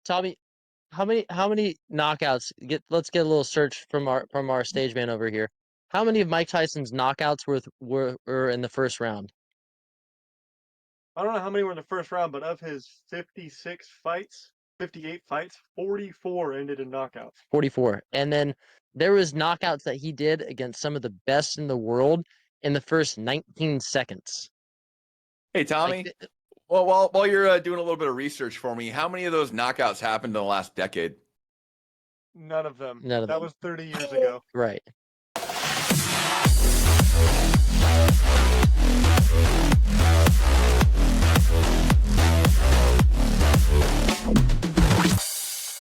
Tommy, how many knockouts? Let's get a little search from our stage man over here. How many of Mike Tyson's knockouts were in the first round? I don't know how many were in the first round, but of his 56 fights, 58 fights, 44 ended in knockouts. 44. And then there was knockouts that he did against some of the best in the world in the first 19 seconds. Hey, Like, Tommy. Well, while you're doing a little bit of research for me, how many of those knockouts happened in the last decade? None of them. None of That them. was 30 years ago. right.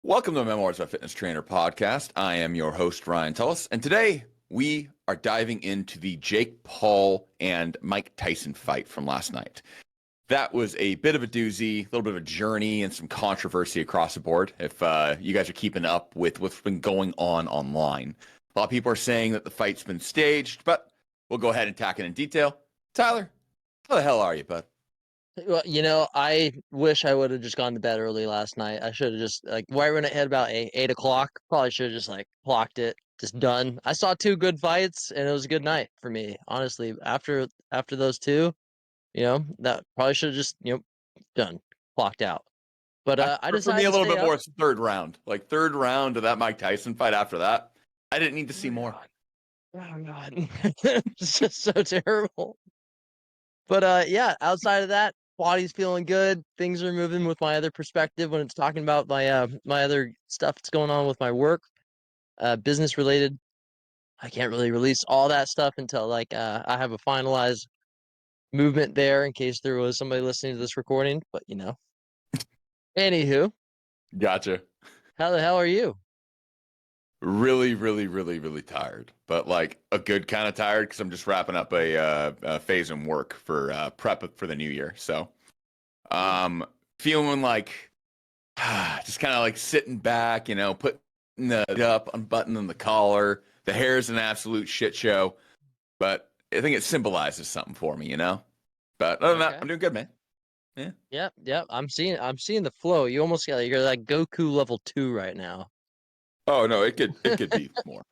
Welcome to the Memoirs of a Fitness Trainer podcast. I am your host, Ryan Tullis, and today we are diving into the Jake Paul and Mike Tyson fight from last night. That was a bit of a doozy, a little bit of a journey, and some controversy across the board. If you guys are keeping up with what's been going on online, a lot of people are saying that the fight's been staged, but we'll go ahead and tackle it in detail. Tyler, how the hell are you, bud? Well, I wish I would have just gone to bed early last night. I should have just right when it hit about 8 o'clock. Probably should have just clocked it, just done. I saw two good fights, and it was a good night for me. Honestly, after those two, that probably should have just done, clocked out. But I For me, decided a to little stay bit up. more third round. Like third round of that Mike Tyson fight after that. I didn't need to see more. Oh God, it's just so terrible. But yeah, outside of that, body's feeling good. Things are moving with my other perspective when it's talking about my other stuff that's going on with my work, business related. I can't really release all that stuff until I have a finalized movement there in case there was somebody listening to this recording. But anywho, Gotcha. how the hell are you? Really, really, really, really tired, but like a good kind of tired because I'm just wrapping up a phase in work for prep for the new year. So, feeling like just kind of like sitting back, putting the up, unbuttoning the collar. The hair's an absolute shit show, but I think it symbolizes something for me, But other than that, I'm doing good, man. Yeah. Yep. I'm seeing the flow. You almost you're like Goku level 2 right now. Oh no, it could be more.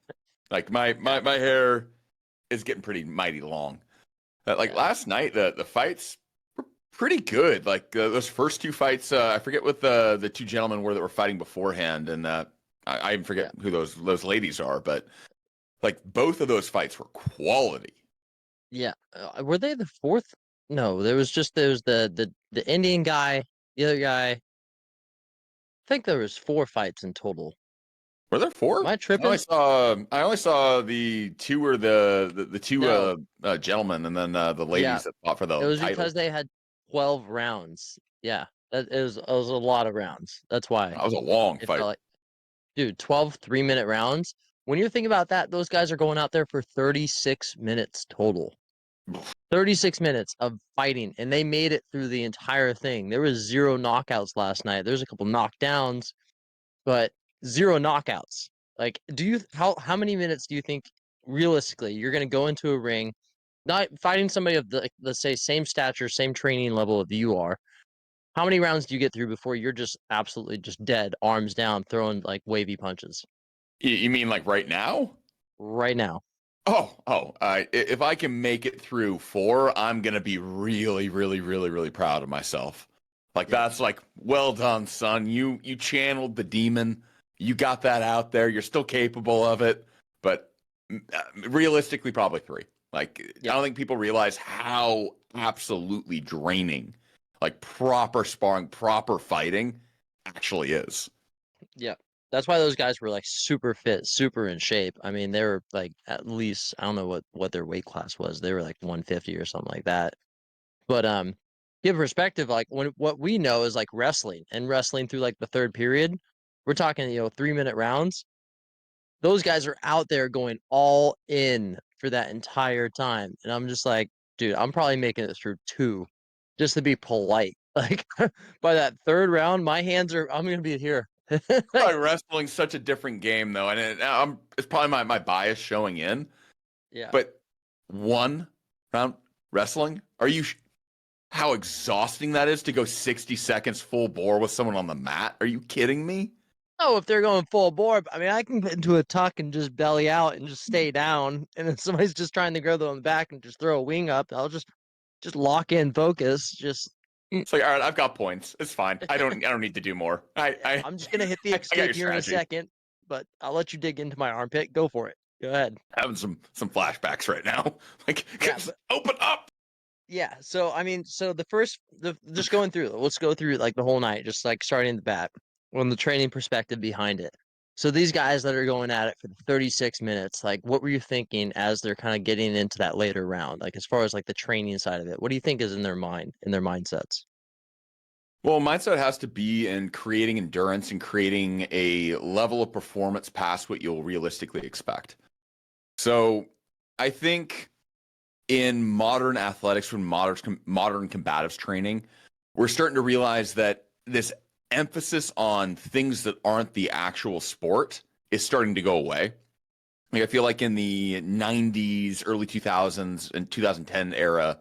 Like my hair is getting pretty mighty long. Last night, the fights were pretty good. Like those first two fights, I forget what the two gentlemen were that were fighting beforehand, and I even forget who those ladies are. But like both of those fights were quality. Yeah. Were they the fourth? No, there was the Indian guy, the other guy. I think there was 4 fights in total. Were there 4? Am I tripping? I only saw the two or the two gentlemen, and then the ladies that fought for the It was title. because they had 12 rounds. Yeah, it was a lot of rounds. That's why. That was a long It fight. felt like, dude, 12 3-minute rounds. When you think about that, those guys are going out there for 36 minutes total. 36 minutes of fighting, and they made it through the entire thing. There was 0 knockouts last night. There's a couple knockdowns, but 0 knockouts. Like, how many minutes do you think realistically you're going to go into a ring, not fighting somebody of the, let's say, same stature, same training level of you are? How many rounds do you get through before you're just absolutely just dead, arms down, throwing wavy punches? You mean like right now? Right now. If I can make it through 4, I'm gonna be really, really, really, really proud of myself. That's well done, son. You channeled the demon. You got that out there. You're still capable of it, but realistically, probably 3. I don't think people realize how absolutely draining, proper sparring, proper fighting actually is. Yeah. That's why those guys were super fit, super in shape. I mean, they were at least, I don't know what their weight class was. They were 150 or something like that. But give perspective, what we know is wrestling, and wrestling through the third period. We're talking, 3-minute rounds. Those guys are out there going all in for that entire time. And I'm just dude, I'm probably making it through 2 just to be polite. By that third round, I'm gonna be here. Wrestling's such a different game, though, and it's probably my bias showing in. Yeah. But 1 round wrestling? Are you how exhausting that is to go 60 seconds full bore with someone on the mat? Are you kidding me? Oh, if they're going full bore, I mean, I can get into a tuck and just belly out and just stay down. And if somebody's just trying to go on the back and just throw a wing up, I'll just lock in focus. It's like, all right, I've got points. It's fine. I don't need to do more. I'm just gonna hit the I got your escape here in a strategy. second, but I'll let you dig into my armpit. Go for it. Go ahead. Having some flashbacks right now. Like, Yeah, open up. Yeah, so I mean, so just going through, let's go through like the whole night, just like starting the bat on the training perspective behind it. So these guys that are going at it for 36 minutes, like what were you thinking as they're kind of getting into that later round? Like as far as like the training side of it, what do you think is in their mind, in their mindsets? Well, mindset has to be in creating endurance and creating a level of performance past what you'll realistically expect. So I think in modern athletics, from modern combatives training, we're starting to realize that this emphasis on things that aren't the actual sport is starting to go away. Like I feel like in the 90s, early 2000s, and 2010 era,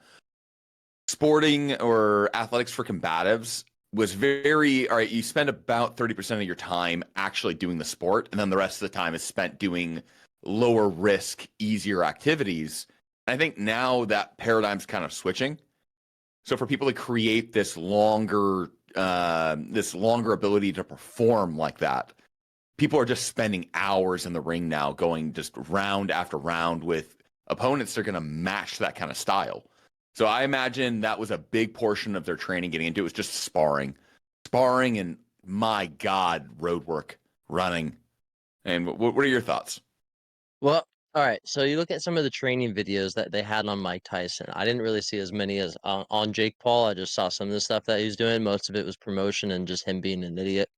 sporting or athletics for combatives was very, all right, you spend about 30% of your time actually doing the sport, and then the rest of the time is spent doing lower risk, easier activities. I think now that paradigm's kind of switching. So for people to create this longer ability to perform like that, people are just spending hours in the ring now, going just round after round with opponents that are going to match that kind of style. So I imagine that was a big portion of their training getting into it, was just sparring, and my God, road work, running. And what are your thoughts? Well, all right. So you look at some of the training videos that they had on Mike Tyson. I didn't really see as many as on Jake Paul. I just saw some of the stuff that he was doing. Most of it was promotion and just him being an idiot.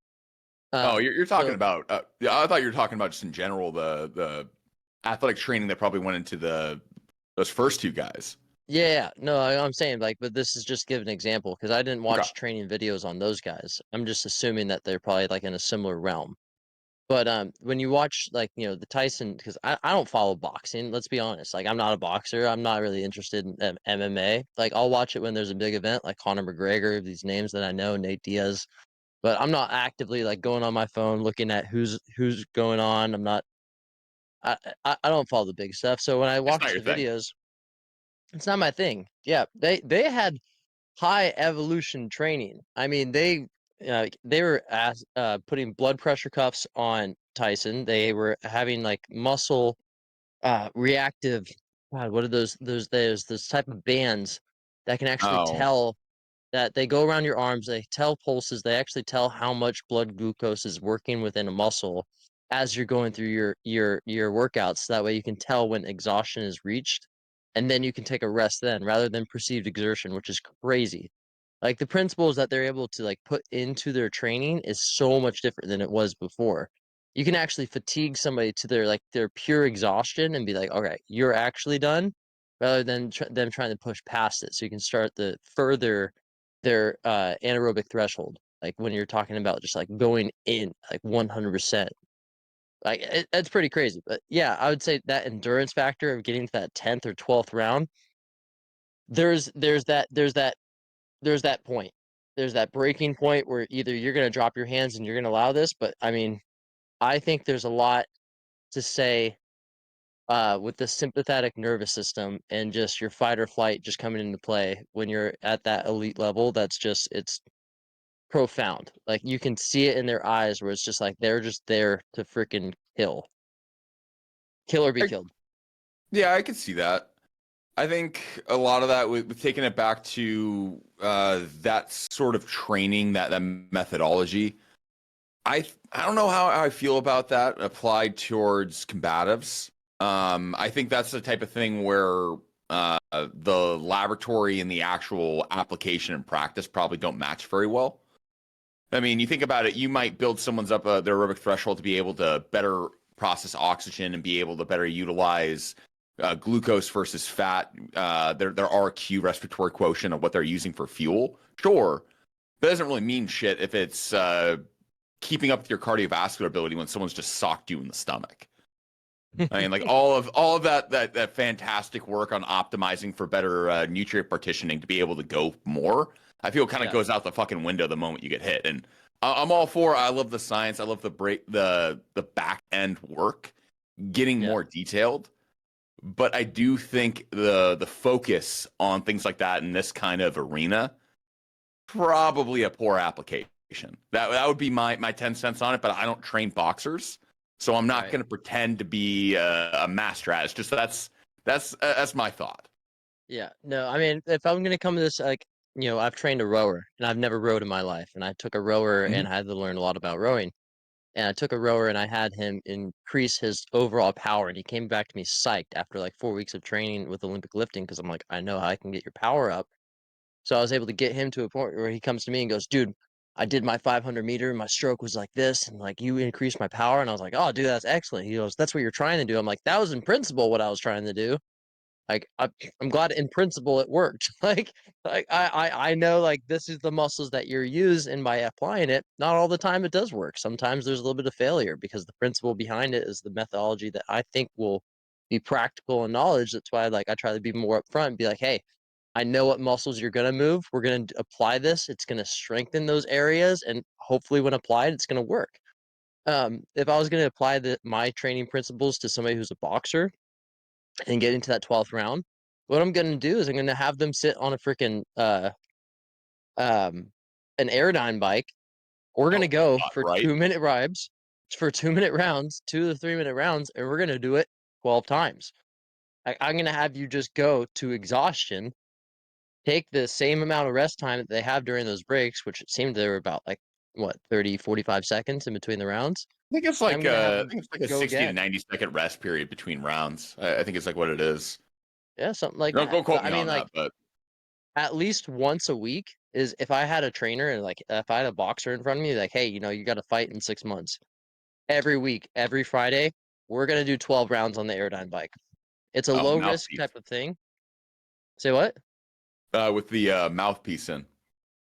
Oh, you're talking So about, yeah, I thought you were talking about just in general, the athletic training that probably went into those first two guys. yeah, no, I'm saying like, but this is just give an example because I didn't Okay. watch training videos on those guys. I'm just assuming that they're probably like in a similar realm. But when you watch like the Tyson, because I don't follow boxing. Let's be honest. Like I'm not a boxer. I'm not really interested in MMA. Like I'll watch it when there's a big event, like Conor McGregor, these names that I know, Nate Diaz. But I'm not actively like going on my phone looking at who's going on. I'm not. I don't follow the big stuff. So when I It's not watch your the thing. videos, it's not my thing. Yeah, they had high evolution training. I mean, they were putting blood pressure cuffs on Tyson. They were having like muscle reactive. God, what are those type of bands that can actually Oh, tell that they go around your arms. They tell pulses. They actually tell how much blood glucose is working within a muscle as you're going through your workouts. That way you can tell when exhaustion is reached, and then you can take a rest then, rather than perceived exertion, which is crazy. Like the principles that they're able to like put into their training is so much different than it was before. You can actually fatigue somebody to their pure exhaustion and be like, okay, you're actually done, rather than them trying to push past it. So you can start the further their anaerobic threshold, like when you're talking about just like going in like 100%. Like it's pretty crazy. But yeah, I would say that endurance factor of getting to that 10th or 12th round, there's that point. There's that breaking point where either you're going to drop your hands and you're going to allow this. But I mean, I think there's a lot to say with the sympathetic nervous system and just your fight or flight just coming into play when you're at that elite level. It's profound. Like you can see it in their eyes where it's just like they're just there to freaking kill or be I, killed. yeah, I could see that. I think a lot of that with taking it back to that sort of training, that methodology. I don't know how I feel about that applied towards combatives. I think that's the type of thing where the laboratory and the actual application and practice probably don't match very well. I mean, you think about it, you might build someone's up their aerobic threshold to be able to better process oxygen and be able to better utilize glucose versus fat, their RQ, respiratory quotient, of what they're using for fuel. Sure, that doesn't really mean shit if it's keeping up with your cardiovascular ability when someone's just socked you in the stomach. I mean, like all of that fantastic work on optimizing for better nutrient partitioning to be able to go more, I feel kind of Yeah. goes out the fucking window the moment you get hit. And I'm all for. I love the science. I love the back end work, getting Yeah. more detailed. But I do think the focus on things like that in this kind of arena probably a poor application. That would be my 10 cents on it. But I don't train boxers. So I'm not Right. going to pretend to be a master at it. It's just that's my thought. Yeah. No, I mean, if I'm gonna come to this, like, I've trained a rower and I've never rowed in my life. And I took a rower Mhm. and I had to learn a lot about rowing. And I took a rower and I had him increase his overall power. And he came back to me psyched after like 4 weeks of training with Olympic lifting because I'm like, I know how I can get your power up. So I was able to get him to a point where he comes to me and goes, dude, I did my 500 meter. My stroke was like this. And like, you increased my power. And I was like, oh, dude, that's excellent. He goes, that's what you're trying to do. I'm like, that was in principle what I was trying to do. Like, I'm glad in principle it worked. Like I know like this is the muscles that you're using, and by applying it, not all the time it does work. Sometimes there's a little bit of failure because the principle behind it is the methodology that I think will be practical and knowledge. That's why like I try to be more upfront and be like, hey, I know what muscles you're gonna move. We're gonna apply this. It's gonna strengthen those areas, and hopefully when applied, it's gonna work. If I was gonna apply my training principles to somebody who's a boxer and get into that 12th round, what I'm gonna do is I'm gonna have them sit on a freaking um an Aerodyne bike. We're gonna Oh my go God, for right? 2 minute rides for 2 minute rounds, 2 to 3 minute rounds, and we're gonna do it 12 times. I'm gonna have you just go to exhaustion, take the same amount of rest time that they have during those breaks, which it seemed they were about like what 30, 45 seconds in between the rounds. I think it's And I'm like gonna have I them think it's like a go 60 to again. 90-second rest period between rounds. I think it's like what it is. Yeah, something like Don't that. go quote But I me mean, on like that, but at least once a week is if I had a trainer and like if I had a boxer in front of me, like, hey, you got to fight in 6 months. Every week, every Friday, we're gonna do 12 rounds on the Aerodyne bike. It's a oh, low risk mouthpiece. type of thing. Say what? With the mouthpiece in.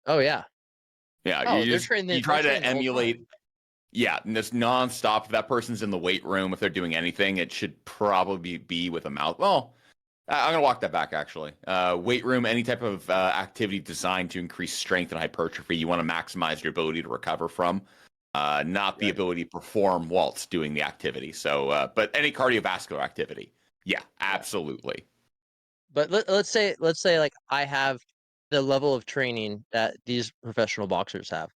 Oh yeah. Yeah, Oh, you they're try to training the whole emulate. time. Yeah, and this nonstop. If that person's in the weight room, if they're doing anything, it should probably be with a mouth. Well, I'm gonna walk that back actually. Weight room, any type of activity designed to increase strength and hypertrophy, you want to maximize your ability to recover from, not the Right. ability to perform whilst doing the activity. So, but any cardiovascular activity, yeah, Yeah. absolutely. But let's say like I have the level of training that these professional boxers have.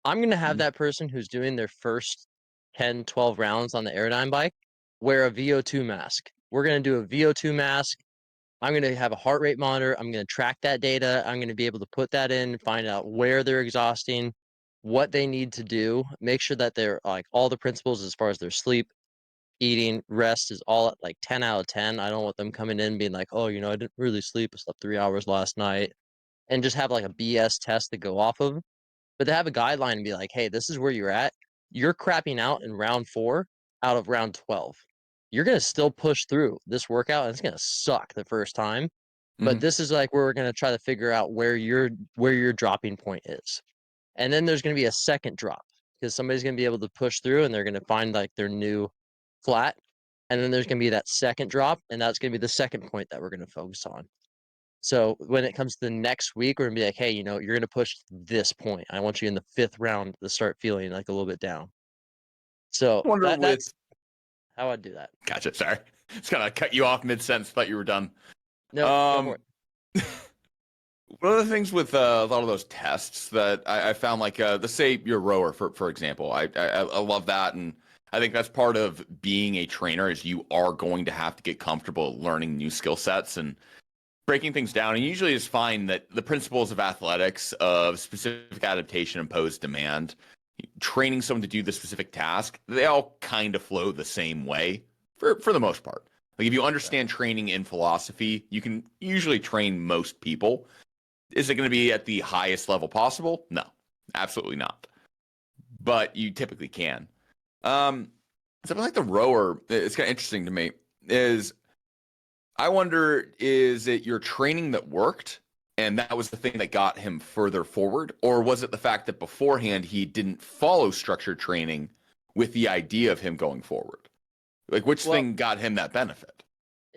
I'm gonna have Mhm. that person who's doing their first 10, 12 rounds on the Aerodyne bike wear a VO2 mask. We're gonna do a VO2 mask. I'm going to have a heart rate monitor. I'm going to track that data. I'm going to be able to put that in, find out where they're exhausting, what they need to do, make sure that they're like all the principles as far as their sleep, eating, rest is all at like 10 out of 10. I don't want them coming in being like, oh, I didn't really sleep. I slept 3 hours last night, and just have like a BS test to go off of. But to have a guideline and be like, hey, this is where you're at. You're crapping out in round 4 out of round 12. You're going to still push through this workout and it's going to suck the first time, but Mhm. this is like where we're going to try to figure out where your dropping point is. And then there's going to be a second drop because somebody's going to be able to push through and they're going to find like their new flat. And then there's going to be that second drop, and that's going to be the second point that we're going to focus on. So when it comes to the next week, we're gonna be like, hey, you're gonna push this point. I want you in the 5th round to start feeling like a little bit down. So I wonder with that's how I'd do that. Gotcha. Sorry, it's kind of cut you off mid sentence. Thought you were done. No, go for Um, it. One of the things with a lot of those tests that I found, like, let's say you're a rower, for example, I love that, and I think that's part of being a trainer is you are going to have to get comfortable learning new skill sets and breaking things down. And usually, it's fine that the principles of athletics, of specific adaptation, imposed demand, training someone to do the specific task, they all kind of flow the same way for the most part. Like if you Right. understand training in philosophy, you can usually train most people. Is it going to be at the highest level possible? No, absolutely not. But you typically can. Um, Something like the rower, it's kind of interesting to me. Is I wonder, is it your training that worked, and that was the thing that got him further forward, or was it the fact that beforehand he didn't follow structured training with the idea of him going forward? Like, which Well, thing got him that benefit?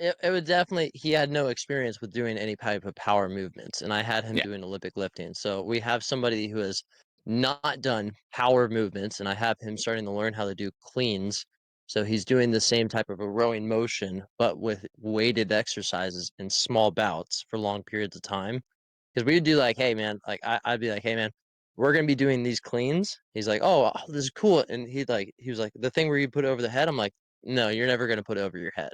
it would definitely, he had no experience with doing any type of power movements, and I had him Yeah. doing Olympic lifting. So we have somebody who has not done power movements, and I have him starting to learn how to do cleans. So he's doing the same type of a rowing motion, but with weighted exercises in small bouts for long periods of time. Because we would do like, hey man, like I'd be like, hey man, we're gonna be doing these cleans. He's like, oh, this is cool, and he was like, the thing where you put it over the head. I'm like, no, you're never gonna put it over your head.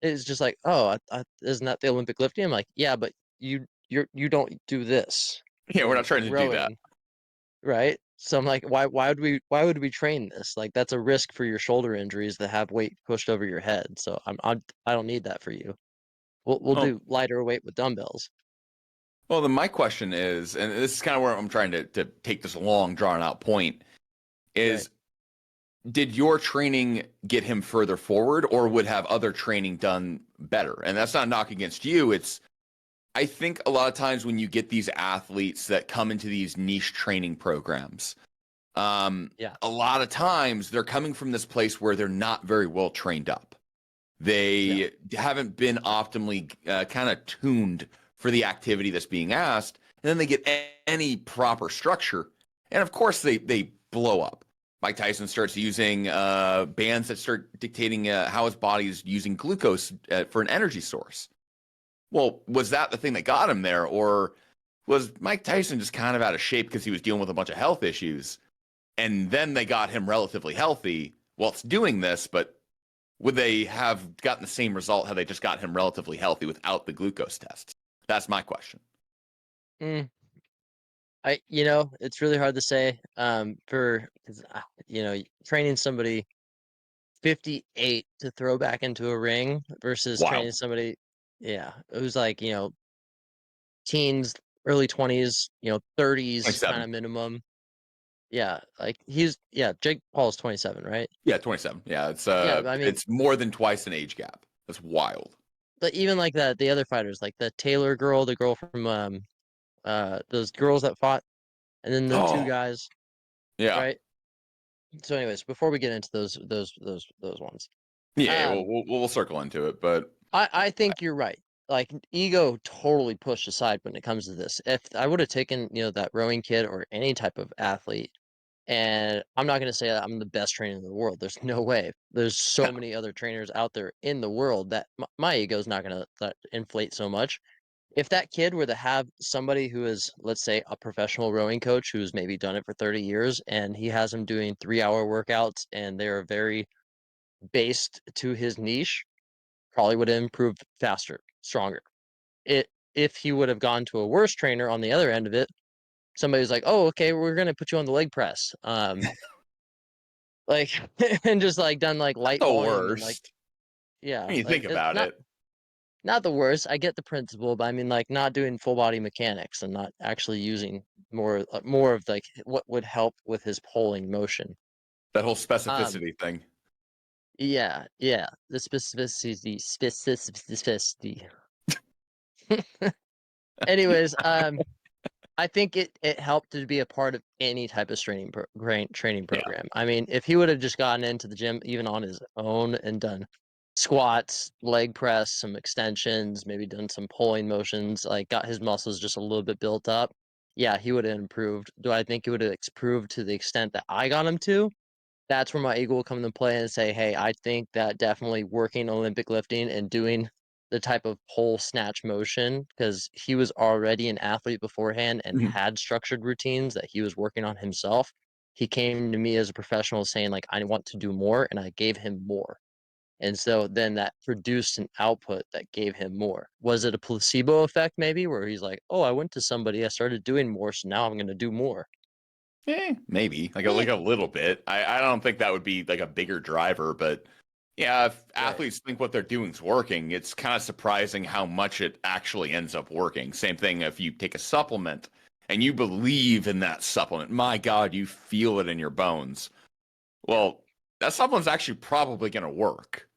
It's just like, oh, isn't that the Olympic lifting? I'm like, yeah, but you don't do this Yeah, we're in not trying to do that. rowing, right? So I'm like, why would we train this? Like that's a risk for your shoulder injuries to have weight pushed over your head. So I don't need that for you. We'll Well, do lighter weight with dumbbells. well, then my question is, and this is kind of where I'm trying to take this long, drawn out point, Right. is did your training get him further forward, or would have other training done better? And that's not a knock against you. It's, I think a lot of times when you get these athletes that come into these niche training programs, Yeah. a lot of times they're coming from this place where they're not very well trained up. They haven't been optimally kind of tuned for the activity that's being asked, and then they get any proper structure, and of course they blow up. Mike Tyson starts using bands that start dictating how his body is using glucose for an energy source. Well, was that the thing that got him there, or was Mike Tyson just kind of out of shape because he was dealing with a bunch of health issues, and then they got him relatively healthy whilst doing this, but would they have gotten the same result had they just got him relatively healthy without the glucose tests? That's my question. Mm, it's really hard to say. 'Cause, training somebody 58 to throw back into a ring versus training Wild. somebody, who's like, teens, early 20s, 30s kind 27. of minimum. Yeah, like Jake Paul's 27, right? Yeah, 27. Yeah, Yeah, but I mean, it's more than twice an age gap. That's wild. but even like the other fighters, like the Taylor girl, the girl from those girls that fought, and then the two Oh, guys, yeah. right? So, anyways, before we get into those ones, Yeah, um, we'll circle into it, but I think you're right. Like ego totally pushed aside when it comes to this. If I would have taken, that rowing kid or any type of athlete, and I'm not going to say that I'm the best trainer in the world. There's no way. There's no. so many other trainers out there in the world that my ego is not going to inflate so much. If that kid were to have somebody who is, let's say, a professional rowing coach who's maybe done it for 30 years and he has him doing 3-hour workouts and they're very based to his niche, probably would have improved faster, stronger. If he would have gone to a worse trainer on the other end of it, somebody's like, "Oh, okay, we're gonna put you on the leg press," like, and just like done like Not light the volume and like, worst. yeah, When you like think about not it. not the worst. I get the principle, but I mean like not doing full body mechanics and not actually using more of like what would help with his pulling motion. That whole Um, specificity thing. yeah, the specificity. Anyways, I think it helped to be a part of any type of training Yeah. program. I mean, if he would have just gotten into the gym even on his own and done squats, leg press, some extensions, maybe done some pulling motions, like got his muscles just a little bit built up, yeah, he would have improved. Do I think he would have improved to the extent that I got him to? That's where my ego will come into play and say, hey, I think that definitely working Olympic lifting and doing the type of pull snatch motion, because he was already an athlete beforehand and Mhm. had structured routines that he was working on himself. He came to me as a professional saying, like, I want to do more, and I gave him more. And so then that produced an output that gave him more. Was it a placebo effect, maybe, where he's like, oh, I went to somebody, I started doing more, so now I'm going to do more? Maybe like Eh, a little bit. I don't think that would be like a bigger driver, but yeah, if right. athletes think what they're doing is working, it's kind of surprising how much it actually ends up working. Same thing if you take a supplement and you believe in that supplement. My God, you feel it in your bones. Yeah. Well, that supplement's actually probably going to work.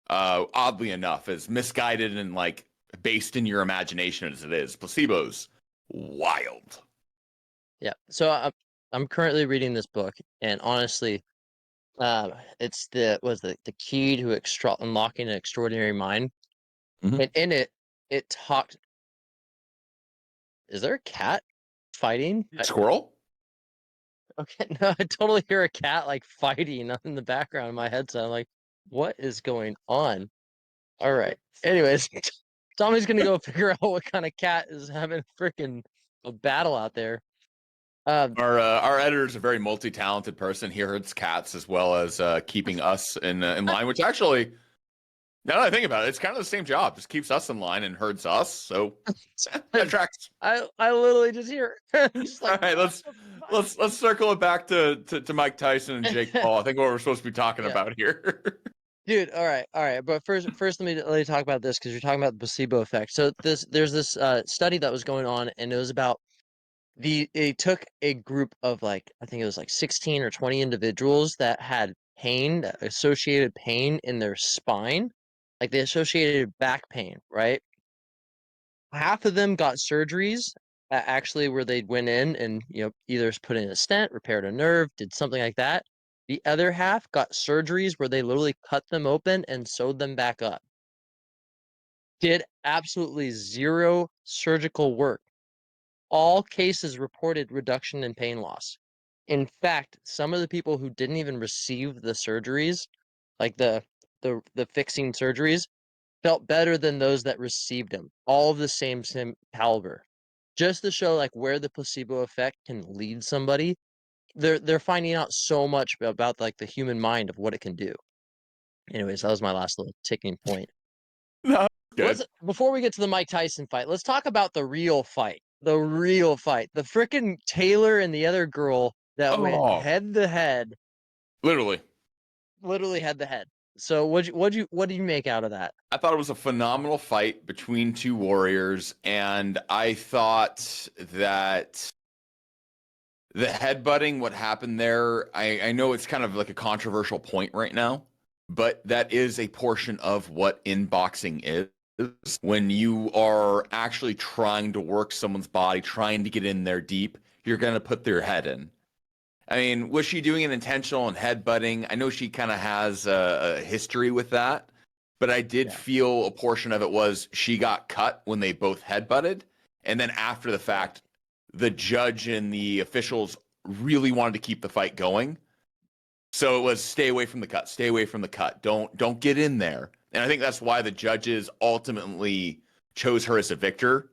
Oddly enough, as misguided and like based in your imagination as it is, placebo's wild. Yeah. So I'm currently reading this book, and honestly, It's the key to unlocking an extraordinary mind. Mhm. And in it, it talked. Is there a cat fighting? Squirrel? Okay, no, I totally hear a cat like fighting in the background of my headset. I'm like, what is going on? All right. Anyways, Tommy's gonna go figure out what kind of cat is having a battle out there. Our editor is a very multi-talented person. He herds cats as well as keeping us in line, which actually, now that I think about it, it's kind of the same job. Just keeps us in line and herds us. So that tracks. I literally just hear just like, All right, what the fuck? let's circle it back to Mike Tyson and Jake Paul. I think what we're supposed to be talking Yeah. about here. Dude, all right. But first, let me talk about this because you're talking about the placebo effect. So there's this study that was going on, and it was about they took a group of like I think it was like 16 or 20 individuals that had associated pain in their spine, like they associated back pain, right? Half of them got surgeries actually where they went in and either put in a stent, repaired a nerve, did something like that. The other half got surgeries where they literally cut them open and sewed them back up. Did absolutely zero surgical work. All cases reported reduction in pain loss. In fact, some of the people who didn't even receive the surgeries, like the fixing surgeries, felt better than those that received them. All of the same caliber. Just to show like where the placebo effect can lead somebody. They're finding out so much about like the human mind of what it can do. Anyways, that was my last little ticking point. No, good. Before we get to the Mike Tyson fight, let's talk about the real fight. The real fight. The frickin' Taylor and the other girl that went Oh, head to head, literally. literally head to head. So what do you make out of that? I thought it was a phenomenal fight between two warriors, and I thought that the headbutting, what happened there, I know it's kind of like a controversial point right now, but that is a portion of what inboxing is. When you are actually trying to work someone's body, trying to get in there deep, you're going to put their head in. I mean, was she doing it intentional and headbutting? I know she kind of has a history with that, but I did feel a portion of it was she got cut when they both headbutted. And then after the fact, the judge and the officials really wanted to keep the fight going. So it was stay away from the cut, stay away from the cut. Don't get in there. And I think that's why the judges ultimately chose her as a victor,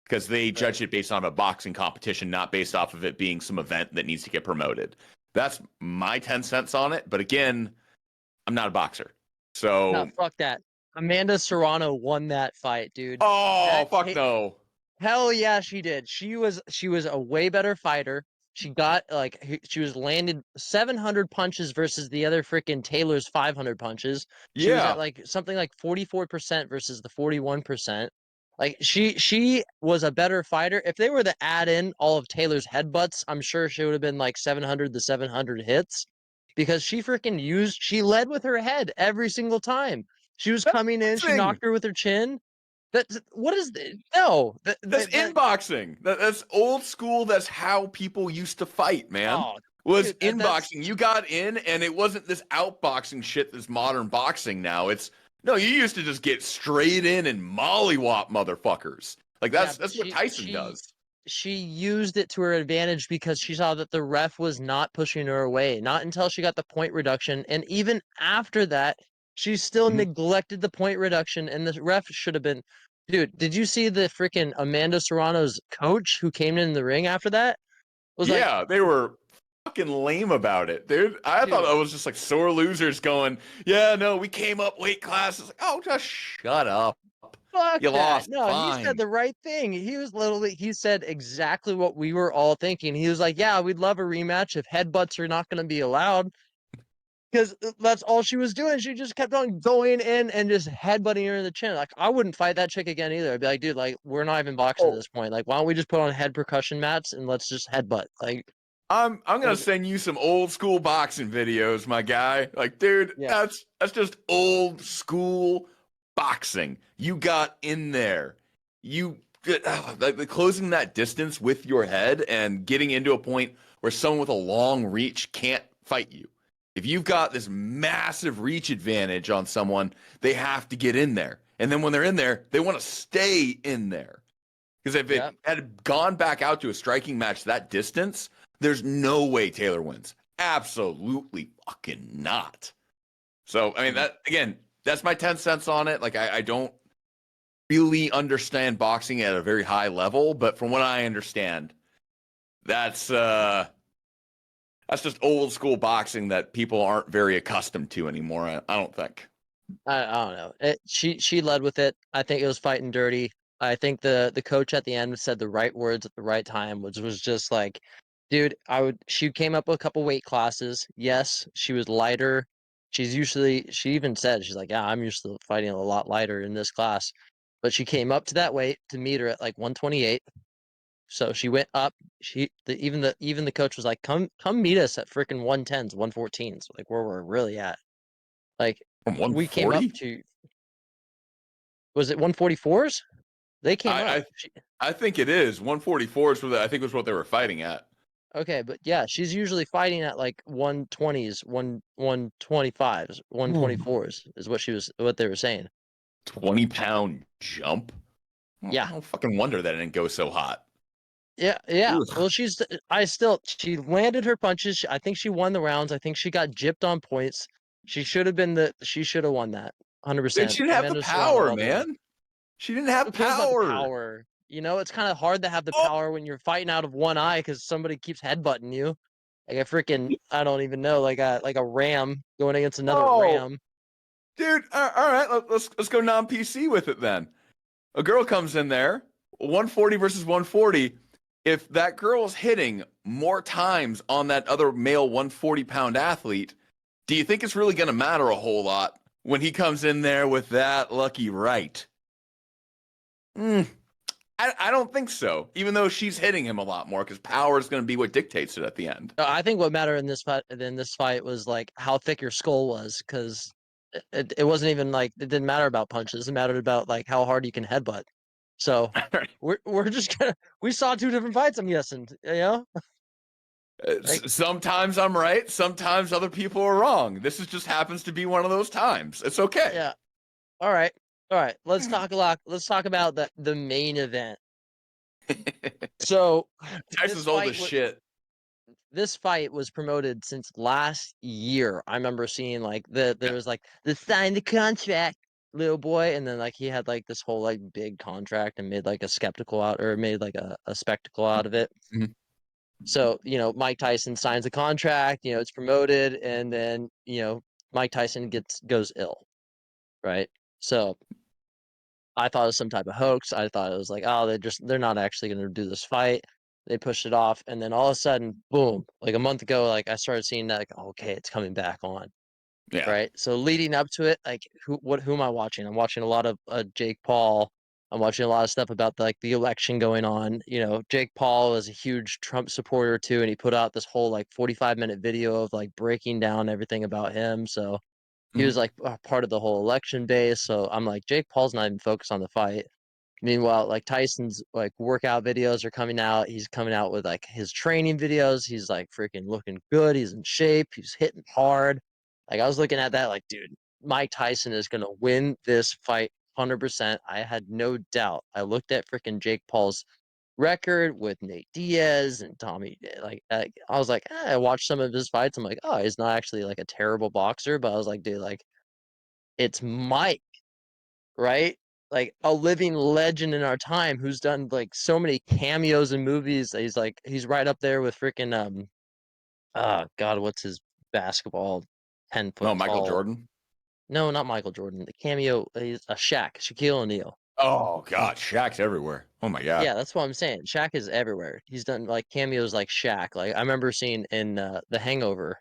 because they judged it based on a boxing competition, not based off of it being some event that needs to get promoted. That's my 10 cents on it. But again, I'm not a boxer. So No, fuck that. Amanda Serrano won that fight, dude. oh, That fuck no. Hell yeah, she did. She was a way better fighter. She got she was landed 700 punches versus the other freaking Taylor's 500 punches. She was Yeah. at like something like 44% versus the 41%. Like she was a better fighter. If they were to add in all of Taylor's headbutts, I'm sure she would have been like 700 to 700 hits because she led with her head every single time. She was coming in, she Boxing. knocked her with her chin. What is the no? That's inboxing. That's old school. That's how people used to fight, man. Oh, Was dude, inboxing. You got in, and it wasn't this outboxing shit, this modern boxing now. It's no, you used to just get straight in and mollywop motherfuckers. Like that's what Tyson does. She used it to her advantage because she saw that the ref was not pushing her away. Not until she got the point reduction, and even after that, she still Mhm. neglected the point reduction, and the ref should have been. Dude, did you see the freaking Amanda Serrano's coach who came in the ring after that? Was like, Yeah, they were fucking lame about it, dude. I thought dude, that was just like sore losers going, yeah, no, we came up weight class. It's like, oh, just shut up. fuck You that. lost. No, he said Fine. the right thing. He said exactly what we were all thinking. He was like, yeah, we'd love a rematch if headbutts are not going to be allowed. Because that's all she was doing. She just kept on going in and just headbutting her in the chin. Like, I wouldn't fight that chick again either. I'd be like, dude, like, we're not even boxing at Oh, this point. Like, why don't we just put on head percussion mats and let's just headbutt? Like, I'm gonna like send you some old school boxing videos, my guy. Like, dude, yeah. that's just old school boxing. You got in there. You like closing that distance with your head and getting into a point where someone with a long reach can't fight you. If you've got this massive reach advantage on someone, they have to get in there. And then when they're in there, they want to stay in there. Because if it had gone back out to a striking match that distance, there's no way Taylor wins. Absolutely fucking not. So, I mean, that again, that's my 10 cents on it. Like, I don't really understand boxing at a very high level, but from what I understand, that's just old school boxing that people aren't very accustomed to anymore. I don't think. I don't know. She led with it. I think it was fighting dirty. I think the coach at the end said the right words at the right time, which was just like, dude, she came up with a couple weight classes. Yes, she was lighter. She even said, she's like, yeah, I'm used to fighting a lot lighter in this class. But she came up to that weight to meet her at like 128. So she went up. Even the coach was like, come meet us at freaking 110s, 114s, like where we're really at. Like From we came up 140? to, was it 144s? They came up. I think it is. 144 is I think was what they were fighting at. Okay, but yeah, she's usually fighting at like 120s, 125s, 124s is what they were saying. 20-pound jump? Yeah. No fucking wonder that it didn't go so hot. Yeah. Ugh. Well, she landed her punches. I think she won the rounds. I think she got gypped on points. She should have won that 100%. Dude, she didn't have the power, man. She didn't have Who cares about the power. power? You know, it's kind of hard to have the power when you're fighting out of one eye because somebody keeps headbutting you. Like a freaking, I don't even know, like a ram going against another ram. Dude, all right, let's go non-PC with it then. A girl comes in there, 140 versus 140. If that girl's hitting more times on that other male 140-pound athlete, do you think it's really going to matter a whole lot when he comes in there with that lucky right? I don't think so, even though she's hitting him a lot more because power is going to be what dictates it at the end. I think what mattered in this fight was like how thick your skull was, because it wasn't even like it didn't matter about punches. It mattered about like how hard you can headbutt. So we're just we saw two different fights, I'm guessing, you know? Like, sometimes I'm right, sometimes other people are wrong. This just happens to be one of those times. It's okay. Yeah. All right. Let's talk about the main event. So Tyson's old as shit. This fight was promoted since last year. I remember seeing like there was like the sign the contract, little boy, and then like he had like this whole like big contract and made like a spectacle out of it. Mm-hmm. So, Mike Tyson signs a contract, it's promoted, and then, Mike Tyson goes ill, right? So I thought it was some type of hoax. I thought it was like, oh, they're not actually going to do this fight. They pushed it off, and then all of a sudden, boom! Like a month ago, like I started seeing that, like, okay, it's coming back on. Yeah. Right. So leading up to it, like who am I watching? I'm watching a lot of Jake Paul. I'm watching a lot of stuff about like the election going on. Jake Paul is a huge Trump supporter too, and he put out this whole like 45-minute video of like breaking down everything about him. So he was like part of the whole election base. So I'm like, Jake Paul's not even focused on the fight. Meanwhile, like Tyson's like workout videos are coming out. He's coming out with like his training videos. He's like freaking looking good. He's in shape. He's hitting hard. Like I was looking at that, like, dude, Mike Tyson is gonna win this fight 100%. I had no doubt. I looked at freaking Jake Paul's record with Nate Diaz and Tommy. I was like, I watched some of his fights. I'm like, oh, he's not actually like a terrible boxer, but I was like, dude, like, it's Mike, right? Like a living legend in our time who's done like so many cameos in movies. He's right up there with freaking God, what's his basketball 10 foot tall? Michael Jordan. No, not Michael Jordan. The cameo is a Shaq, Shaquille O'Neal. Oh God, Shaq's everywhere. Oh my God. Yeah, that's what I'm saying. Shaq is everywhere. He's done like cameos like Shaq. Like I remember seeing in The Hangover.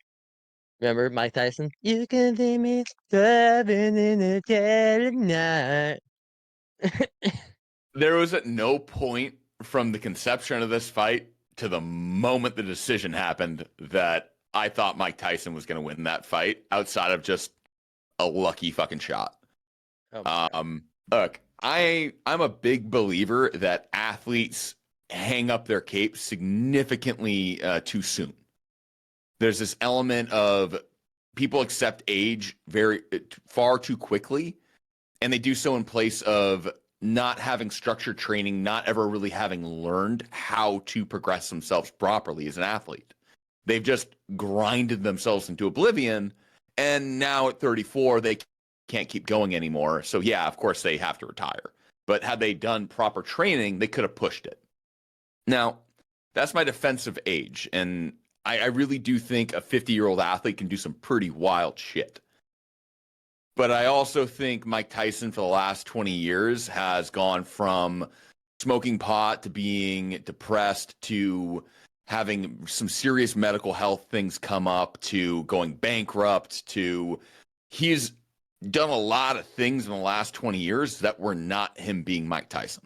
Remember Mike Tyson? You can see me driving in the dead of night. There was at no point from the conception of this fight to the moment the decision happened that I thought Mike Tyson was going to win that fight outside of just a lucky fucking shot. Look, I'm a big believer that athletes hang up their capes significantly too soon. There's this element of people accept age far too quickly, and they do so in place of not having structured training, not ever really having learned how to progress themselves properly as an athlete. They've just grinded themselves into oblivion, and now at 34, they can't keep going anymore. So yeah, of course they have to retire. But had they done proper training, they could have pushed it. Now, that's my defense of age, and I really do think a 50-year-old athlete can do some pretty wild shit. But I also think Mike Tyson for the last 20 years has gone from smoking pot to being depressed to having some serious medical health things come up to going bankrupt to he's done a lot of things in the last 20 years that were not him being Mike Tyson.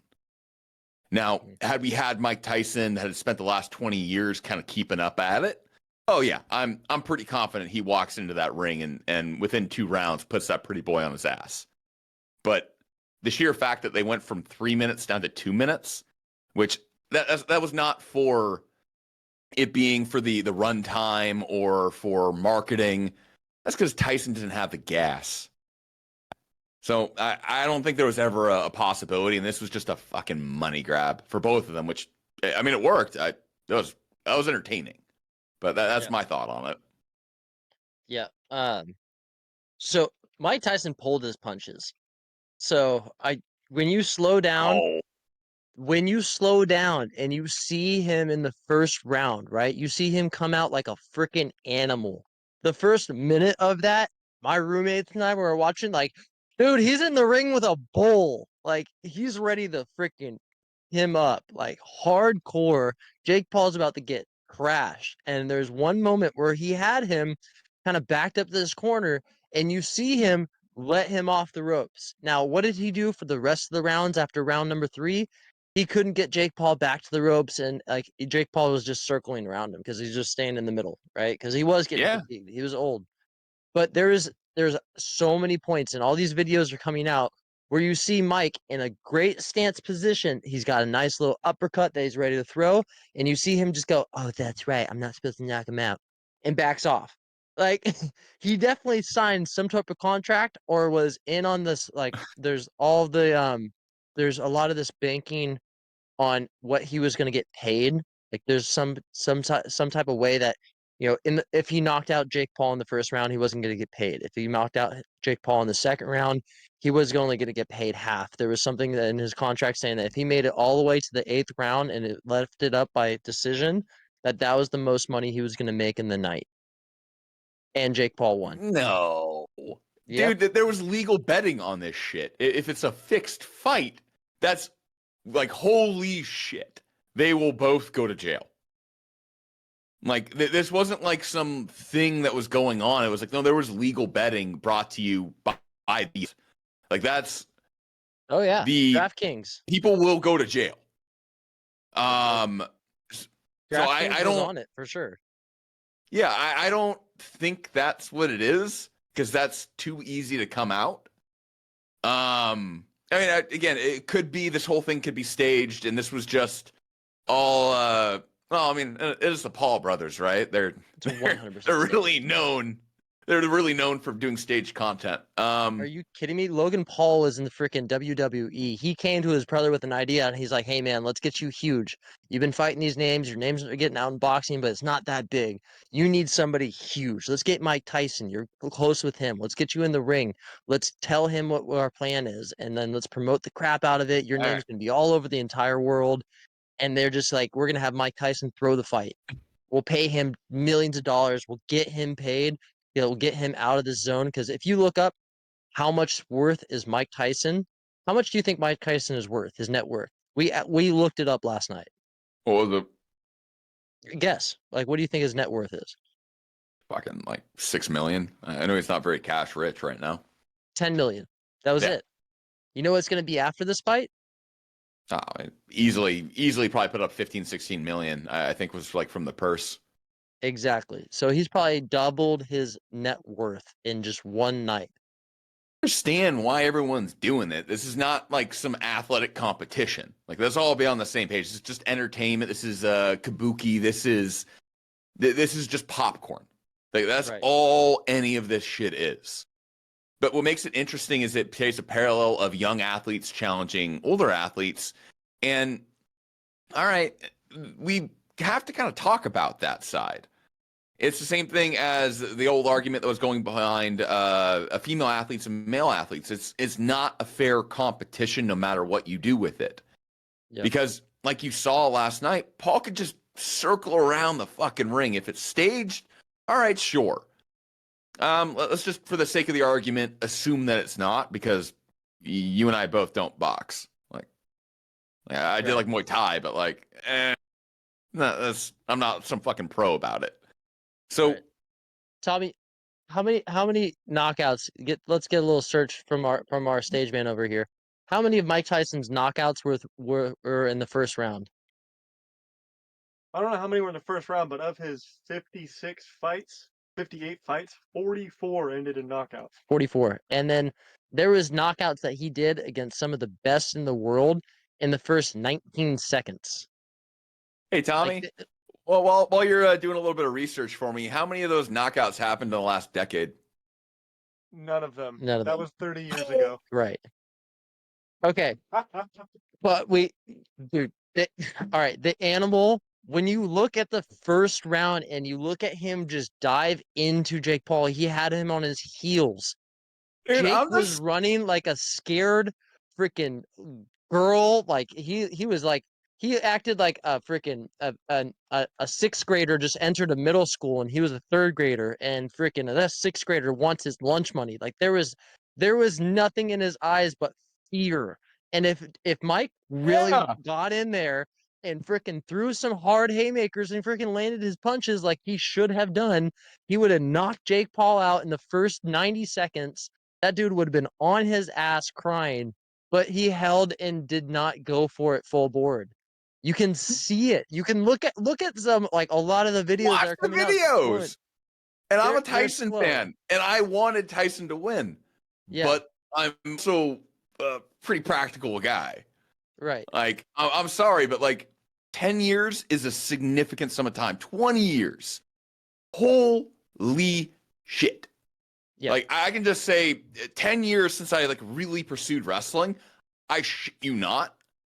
Now, had we had Mike Tyson that had spent the last 20 years kind of keeping up at it, oh yeah, I'm pretty confident he walks into that ring and within 2 rounds puts that pretty boy on his ass. But the sheer fact that they went from 3 minutes down to 2 minutes, which that was not for it being for the run time or for marketing. That's because Tyson didn't have the gas. So I don't think there was ever a possibility, and this was just a fucking money grab for both of them. Which I mean, it worked. That was entertaining. But that's my thought on it. Yeah. So Mike Tyson pulled his punches. So when you slow down and you see him in the first round, right? You see him come out like a freaking animal. The first minute of that, my roommates and I were watching, like, dude, he's in the ring with a bull. Like, he's ready to freaking him up, like hardcore. Jake Paul's about to get crashed. And there's one moment where he had him kind of backed up to this corner, and you see him let him off the ropes. Now, what did he do for the rest of the rounds after round number 3? He couldn't get Jake Paul back to the ropes, and like Jake Paul was just circling around him because he's just staying in the middle, right? Because he was getting fatigued. He was old. But there's so many points, and all these videos are coming out where you see Mike in a great stance position. He's got a nice little uppercut that he's ready to throw, and you see him just go, "Oh, that's right. I'm not supposed to knock him out," and backs off. Like, he definitely signed some type of contract or was in on this. Like, there's a lot of this banking on what he was going to get paid. Like, there's some type of way that, if he knocked out Jake Paul in the first round, he wasn't going to get paid. If he knocked out Jake Paul in the second round, he was only going to get paid half. There was something that in his contract saying that if he made it all the way to the 8th round and it left it up by decision, that was the most money he was going to make in the night. And Jake Paul won. No. Yep. Dude, there was legal betting on this shit. If it's a fixed fight, that's like, holy shit. They will both go to jail. Like, this wasn't like some thing that was going on. It was like, no, there was legal betting brought to you by these. Like, that's... Oh, yeah. The DraftKings. People will go to jail. So I don't... on it, for sure. Yeah, I don't think that's what it is, because that's too easy to come out. I mean, again, it could be, this whole thing could be staged, and this was just all, well, I mean, it is the Paul brothers, right? They're 100% they're really known. They're really known for doing staged content. Are you kidding me? Logan Paul is in the freaking WWE. He came to his brother with an idea, and he's like, "Hey, man, let's get you huge. You've been fighting these names. Your names are getting out in boxing, but it's not that big. You need somebody huge. Let's get Mike Tyson. You're close with him. Let's get you in the ring. Let's tell him what our plan is, and then let's promote the crap out of it. Your name's going to be all over the entire world." And they're just like, "We're going to have Mike Tyson throw the fight. We'll pay him millions of dollars. We'll get him paid. It'll get him out of this zone." Because if you look up how much worth is Mike Tyson, how much do you think Mike Tyson is worth, his net worth? We looked it up last night. What was it? Guess. Like, what do you think his net worth is? Fucking like 6 million. I know he's not very cash rich right now. 10 million. That was it. You know what's going to be after this fight? Oh, easily probably put up 15, 16 million, I think was like from the purse. Exactly. So he's probably doubled his net worth in just one night. I understand why everyone's doing it. This is not like some athletic competition. Like, let's all be on the same page. This is just entertainment. This is kabuki. This is just popcorn. Like that's Right. all any of this shit is. But what makes it interesting is it takes a parallel of young athletes challenging older athletes. And all right, we have to kind of talk about that side. It's the same thing as the old argument that was going behind female athletes and male athletes. It's not a fair competition no matter what you do with it. Yep. Because like you saw last night, Paul could just circle around the fucking ring. If it's staged, all right, sure. Let's just, for the sake of the argument, assume that it's not, because you and I both don't box. Like, I did like Muay Thai, but like, I'm not some fucking pro about it. So, Tommy, how many knockouts? Let's get a little search from our stage man over here. How many of Mike Tyson's knockouts were in the first round? I don't know how many were in the first round, but of his 56 fights, 58 fights, 44 ended in knockouts. 44. And then there was knockouts that he did against some of the best in the world in the first 19 seconds. hey Tommy, Like, well, while you're doing a little bit of research for me, how many of those knockouts happened in the last decade? None of them. None of That them. was 30 years ago. Right. Okay. But dude, all right, the animal, when you look at the first round and you look at him just dive into Jake Paul, he had him on his heels. Dude, Jake was running like a scared freaking girl. Like he was like, he acted like a freaking a sixth grader just entered a middle school and he was a third grader, and freaking that sixth grader wants his lunch money. Like there was nothing in his eyes but fear. And if Mike really got in there and freaking threw some hard haymakers and freaking landed his punches like he should have done, he would have knocked Jake Paul out in the first 90 seconds. That dude would have been on his ass crying, but he held and did not go for it full board. You can see it. You can look at some, like a lot of the videos that are coming out. Videos. And I'm a They're Tyson slow. fan, and I wanted Tyson to win. Yeah. But I'm so pretty practical guy. Right. Like, I'm sorry, but like 10 years is a significant sum of time. 20 years. Holy shit. Yeah. Like, I can just say 10 years since I like really pursued wrestling, I shit you not,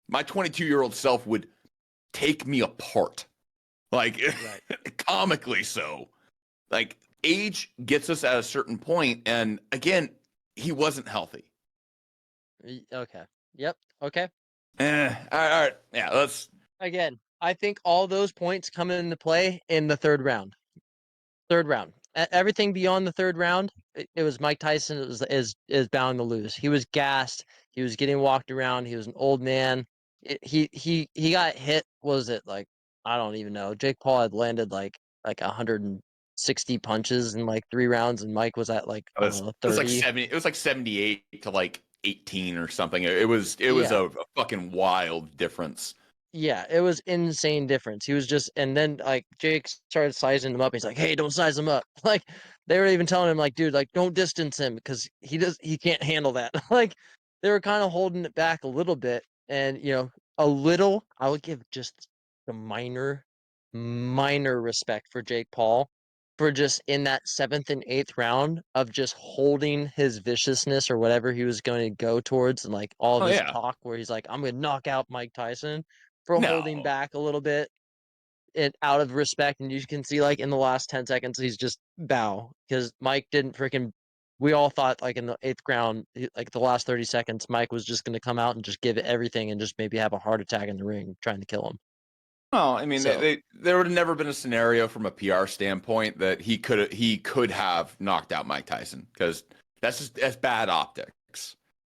my 22-year-old self would take me apart. Like, comically so. Like, age gets us at a certain point, and again, he wasn't healthy. Okay. Yep. Okay. All right. Yeah, let's. Again, I think all those points come into play in the third round. Everything beyond the third round, it was Mike Tyson is bound to lose. He was gassed. He was getting walked around. He was an old man. He got hit. Was it like, I don't even know. Jake Paul had landed like 160 punches in like 3 rounds, and Mike was at like, I don't know, 30. It was like 70. It was like 78 to like 18 or something. It was a fucking wild difference. Yeah, it was insane difference. He was just, and then like Jake started sizing him up. He's like, "Hey, don't size him up." Like they were even telling him, like, "Dude, like don't distance him because he can't handle that." Like they were kind of holding it back a little bit, and a little. I would give just the minor respect for Jake Paul for just in that 7th and 8th round of just holding his viciousness or whatever he was going to go towards, and like all of his talk where he's like, "I'm gonna knock out Mike Tyson." For holding back a little bit out of respect, and you can see like in the last 10 seconds he's just bow, because Mike didn't freaking, we all thought like in the 8th round, like the last 30 seconds, Mike was just going to come out and just give it everything and just maybe have a heart attack in the ring trying to kill him. Well, I mean, there would have never been a scenario from a PR standpoint that he could have knocked out Mike Tyson, because that's bad optics.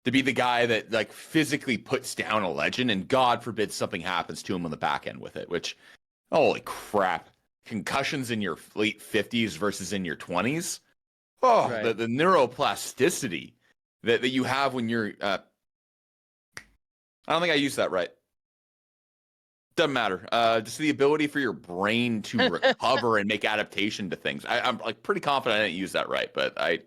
To be the guy that like physically puts down a legend, and God forbid something happens to him on the back end with it, which, holy crap, concussions in your late 50s versus in your 20s. Oh, the neuroplasticity that you have when you're, I don't think I used that right. Doesn't matter. Just the ability for your brain to recover and make adaptation to things. I'm like pretty confident I didn't use that right, but I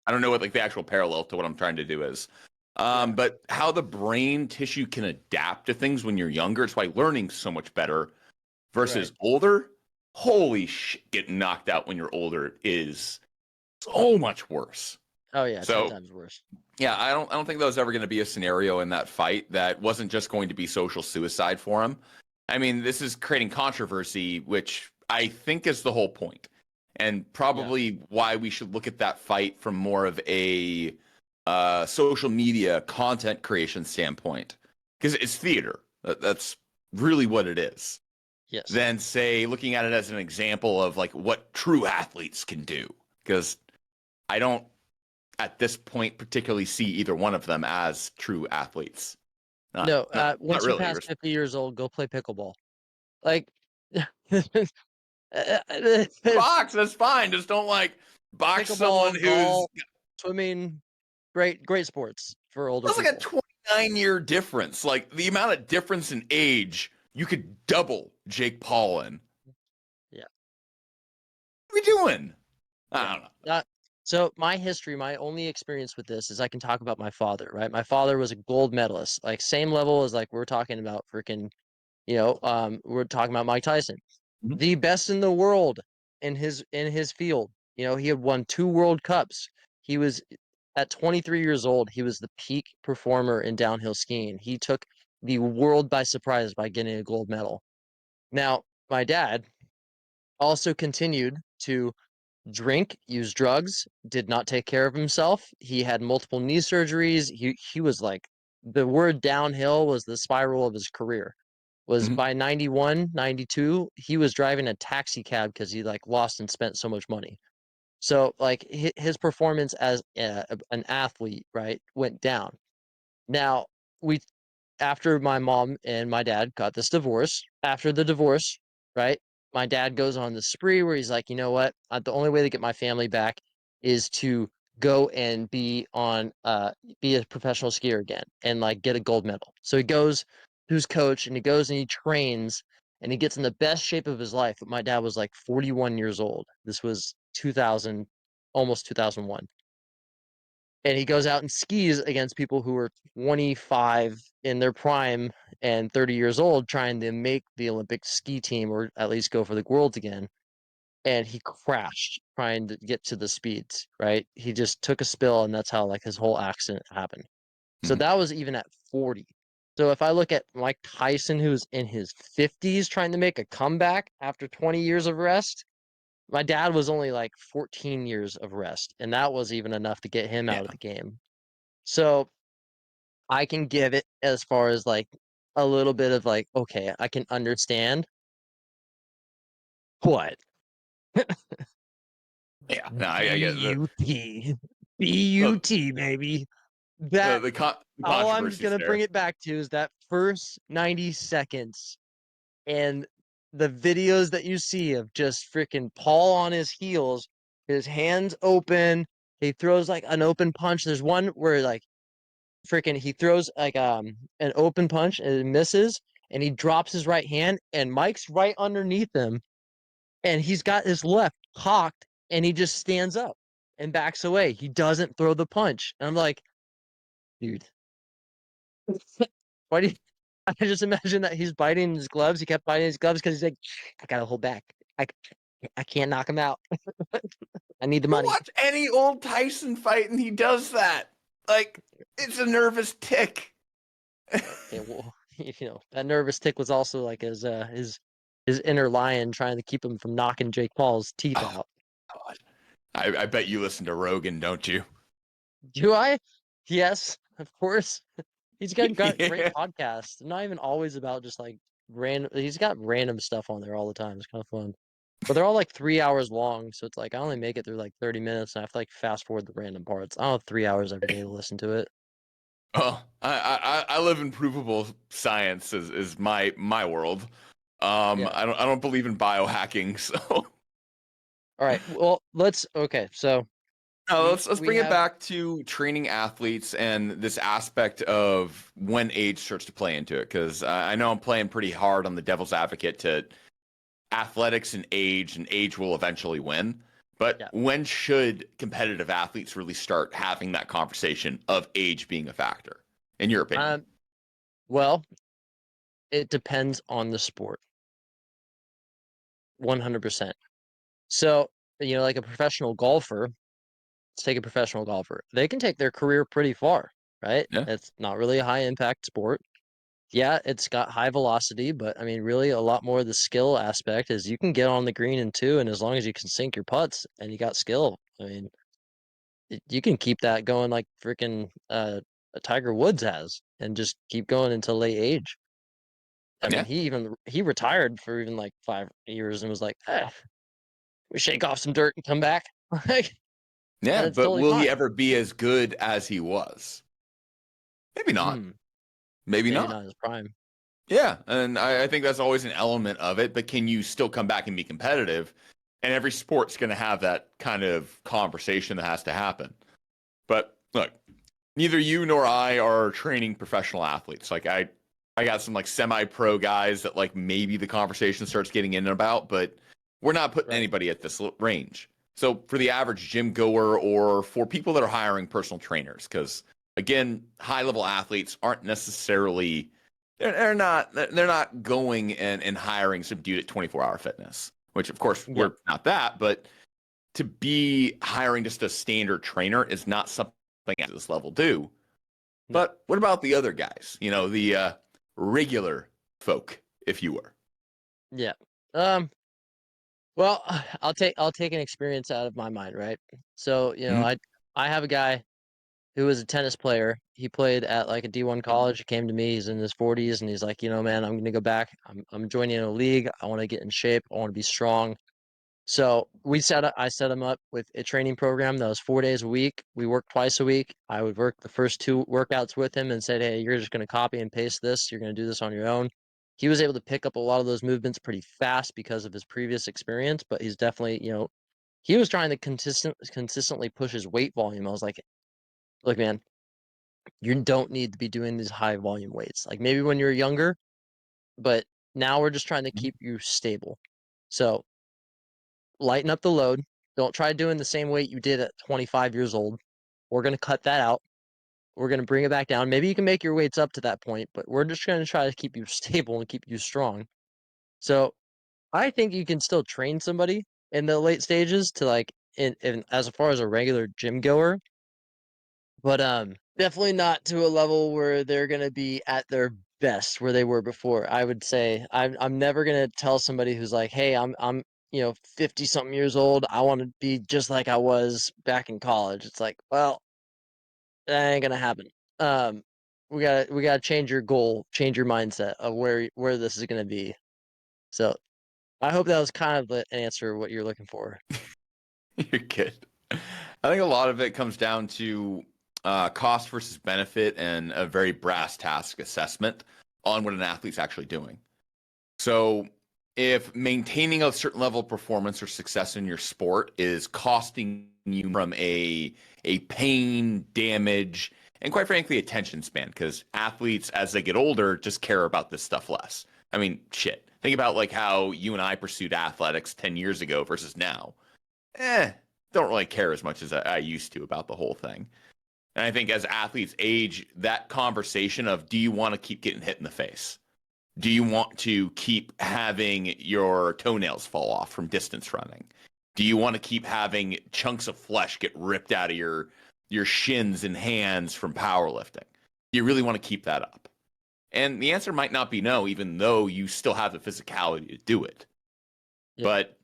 don't know what like the actual parallel to what I'm trying to do is. But how the brain tissue can adapt to things when you're younger, it's why learning's so much better versus older. holy shit, getting knocked out when you're older is so much worse. Oh yeah, 10 So times worse. yeah, I don't think that was ever going to be a scenario in that fight that wasn't just going to be social suicide for him. I mean, this is creating controversy, which I think is the whole point, and probably why we should look at that fight from more of a social media content creation standpoint, because it's theater. That's really what it is. Yes. Than say looking at it as an example of like what true athletes can do, because I don't at this point particularly see either one of them as true athletes. No, Not once you really. pass 50 years old, go play pickleball. Like, Box, that's fine. Just don't like box someone pickleball, who's golf, swimming, great sports for older that's like a people. 29-year difference. Like the amount of difference in age, you could double Jake Paul in. Yeah. What are we doing? I don't know. So my history, my only experience with this is I can talk about my father, right? My father was a gold medalist, like same level as like we're talking about freaking, we're talking about Mike Tyson, Mhm. the best in the world in his field. He had won 2 World Cups. He was at 23 years old, he was the peak performer in downhill skiing. He took the world by surprise by getting a gold medal. Now, my dad also continued to drink, use drugs, did not take care of himself. He had multiple knee surgeries. He was like, the word downhill was the spiral of his career. Was Mhm. by 91, 92, he was driving a taxi cab because he like lost and spent so much money. So like his performance as an athlete, right, went down. Now, we after my mom and my dad got this divorce, after the divorce, right? My dad goes on the spree where he's like, you know what? The only way to get my family back is to go and be a professional skier again and like get a gold medal. So he goes to his coach and he goes and he trains and he gets in the best shape of his life. But my dad was like 41 years old. This was 2000, almost 2001, and he goes out and skis against people who are 25 in their prime and 30 years old trying to make the Olympic ski team or at least go for the worlds again. And he crashed trying to get to the speeds, right? He just took a spill and that's how like his whole accident happened. So Mhm. that was even at 40. So if I look at Mike Tyson, who's in his 50s trying to make a comeback after 20 years of rest, my dad was only like 14 years of rest, and that was even enough to get him Yeah. out of the game. So I can give it as far as like a little bit of like, okay, I can understand what Yeah. No, I get B-U-T. the B-U-T, baby. the, That the, con- the all I'm controversies gonna there. bring it back to is that first 90 seconds and the videos that you see of just freaking Paul on his heels, his hands open. He throws like an open punch. There's one where like freaking he throws like an open punch and it misses and he drops his right hand and Mike's right underneath him and he's got his left cocked and he just stands up and backs away. He doesn't throw the punch. And I'm like, dude, why do you I just imagine that he's biting his gloves. He kept biting his gloves because he's like, I gotta hold back. I, I can't knock him out. I need the You money. watch any old Tyson fight and he does that. Like, it's a nervous tick. Yeah, well, that nervous tick was also like his inner lion trying to keep him from knocking Jake Paul's teeth Oh, out. God. I bet you listen to Rogan, don't you? Do I? Yes, of course. He's got great Yeah. podcasts. Not even always about just like random. He's got random stuff on there all the time. It's kind of fun. But they're all like 3 hours long, so it's like I only make it through like 30 minutes, and I have to like fast forward the random parts. I don't have 3 hours every day to listen to it. Oh, I live in provable science is my world. Yeah. I don't believe in biohacking, so All right. Well, okay. So no, we let's we bring it have back to training athletes and this aspect of when age starts to play into it. Because I know I'm playing pretty hard on the devil's advocate to athletics and age will eventually win. But yeah. when should competitive athletes really start having that conversation of age being a factor, in your opinion? Well, it depends on the sport. 100%. So, like a professional golfer, let's take a professional golfer. They can take their career pretty far, right? Yeah. It's not really a high impact sport. Yeah, it's got high velocity, but I mean, really a lot more of the skill aspect is you can get on the green in two, and as long as you can sink your putts and you got skill, I mean, you can keep that going like freaking Tiger Woods has, and just keep going until late age. I mean, Yeah. he retired for even like 5 years and was like, we shake off some dirt and come back, like, and Yeah. it's But totally will he fine. ever be as good as he was? Maybe not. Mm, Maybe maybe not. not his prime. Yeah. And I think that's always an element of it. But can you still come back and be competitive? And every sport's going to have that kind of conversation that has to happen. But look, neither you nor I are training professional athletes. Like I got some like semi-pro guys that like maybe the conversation starts getting in and about, but we're not putting Right. anybody at this range. So for the average gym goer or for people that are hiring personal trainers, because again, high-level athletes aren't necessarily they're not going and hiring some dude at 24-hour fitness, which of course Yeah. we're not that, but to be hiring just a standard trainer is not something at this level do. No. But what about the other guys? The regular folk, if you were. Yeah. Um. Well, I'll take an experience out of my mind, right? So, Mhm. I have a guy who was a tennis player. He played at like a D1 college. He came to me. He's in his 40s, and he's like, man, I'm gonna go back. I'm joining a league. I want to get in shape. I want to be strong. So I set him up with a training program that was 4 days a week. We worked twice a week. I would work the first two workouts with him and said, hey, you're just going to copy and paste this. You're going to do this on your own. He was able to pick up a lot of those movements pretty fast because of his previous experience, but he's definitely, he was trying to consistently push his weight volume. I was like, look, man, you don't need to be doing these high volume weights. Like maybe when you're younger, but now we're just trying to keep you stable. So lighten up the load. Don't try doing the same weight you did at 25 years old. We're going to cut that out. We're going to bring it back down. Maybe you can make your weights up to that point, but we're just going to try to keep you stable and keep you strong. So I think you can still train somebody in the late stages to like in as far as a regular gym goer, but definitely not to a level where they're going to be at their best where they were before. I would say I'm never going to tell somebody who's like, "Hey, I'm 50 something years old. I want to be just like I was back in college." It's like, well, that ain't going to happen. Um we got to change your goal, change your mindset of where this is going to be. So, I hope that was kind of the answer what you're looking for. You're good. I think a lot of it comes down to cost versus benefit and a very brass task assessment on what an athlete's actually doing. So, if maintaining a certain level of performance or success in your sport is costing you from a pain, damage, and quite frankly, attention span, because athletes, as they get older, just care about this stuff less. I mean, shit. Think about like how you and I pursued athletics 10 years ago versus now. Don't really care as much as I used to about the whole thing. And I think as athletes age, that conversation of do you want to keep getting hit in the face? Do you want to keep having your toenails fall off from distance running? Do you want to keep having chunks of flesh get ripped out of your shins and hands from powerlifting? Do you really want to keep that up? And the answer might not be no, even though you still have the physicality to do it. Yeah. But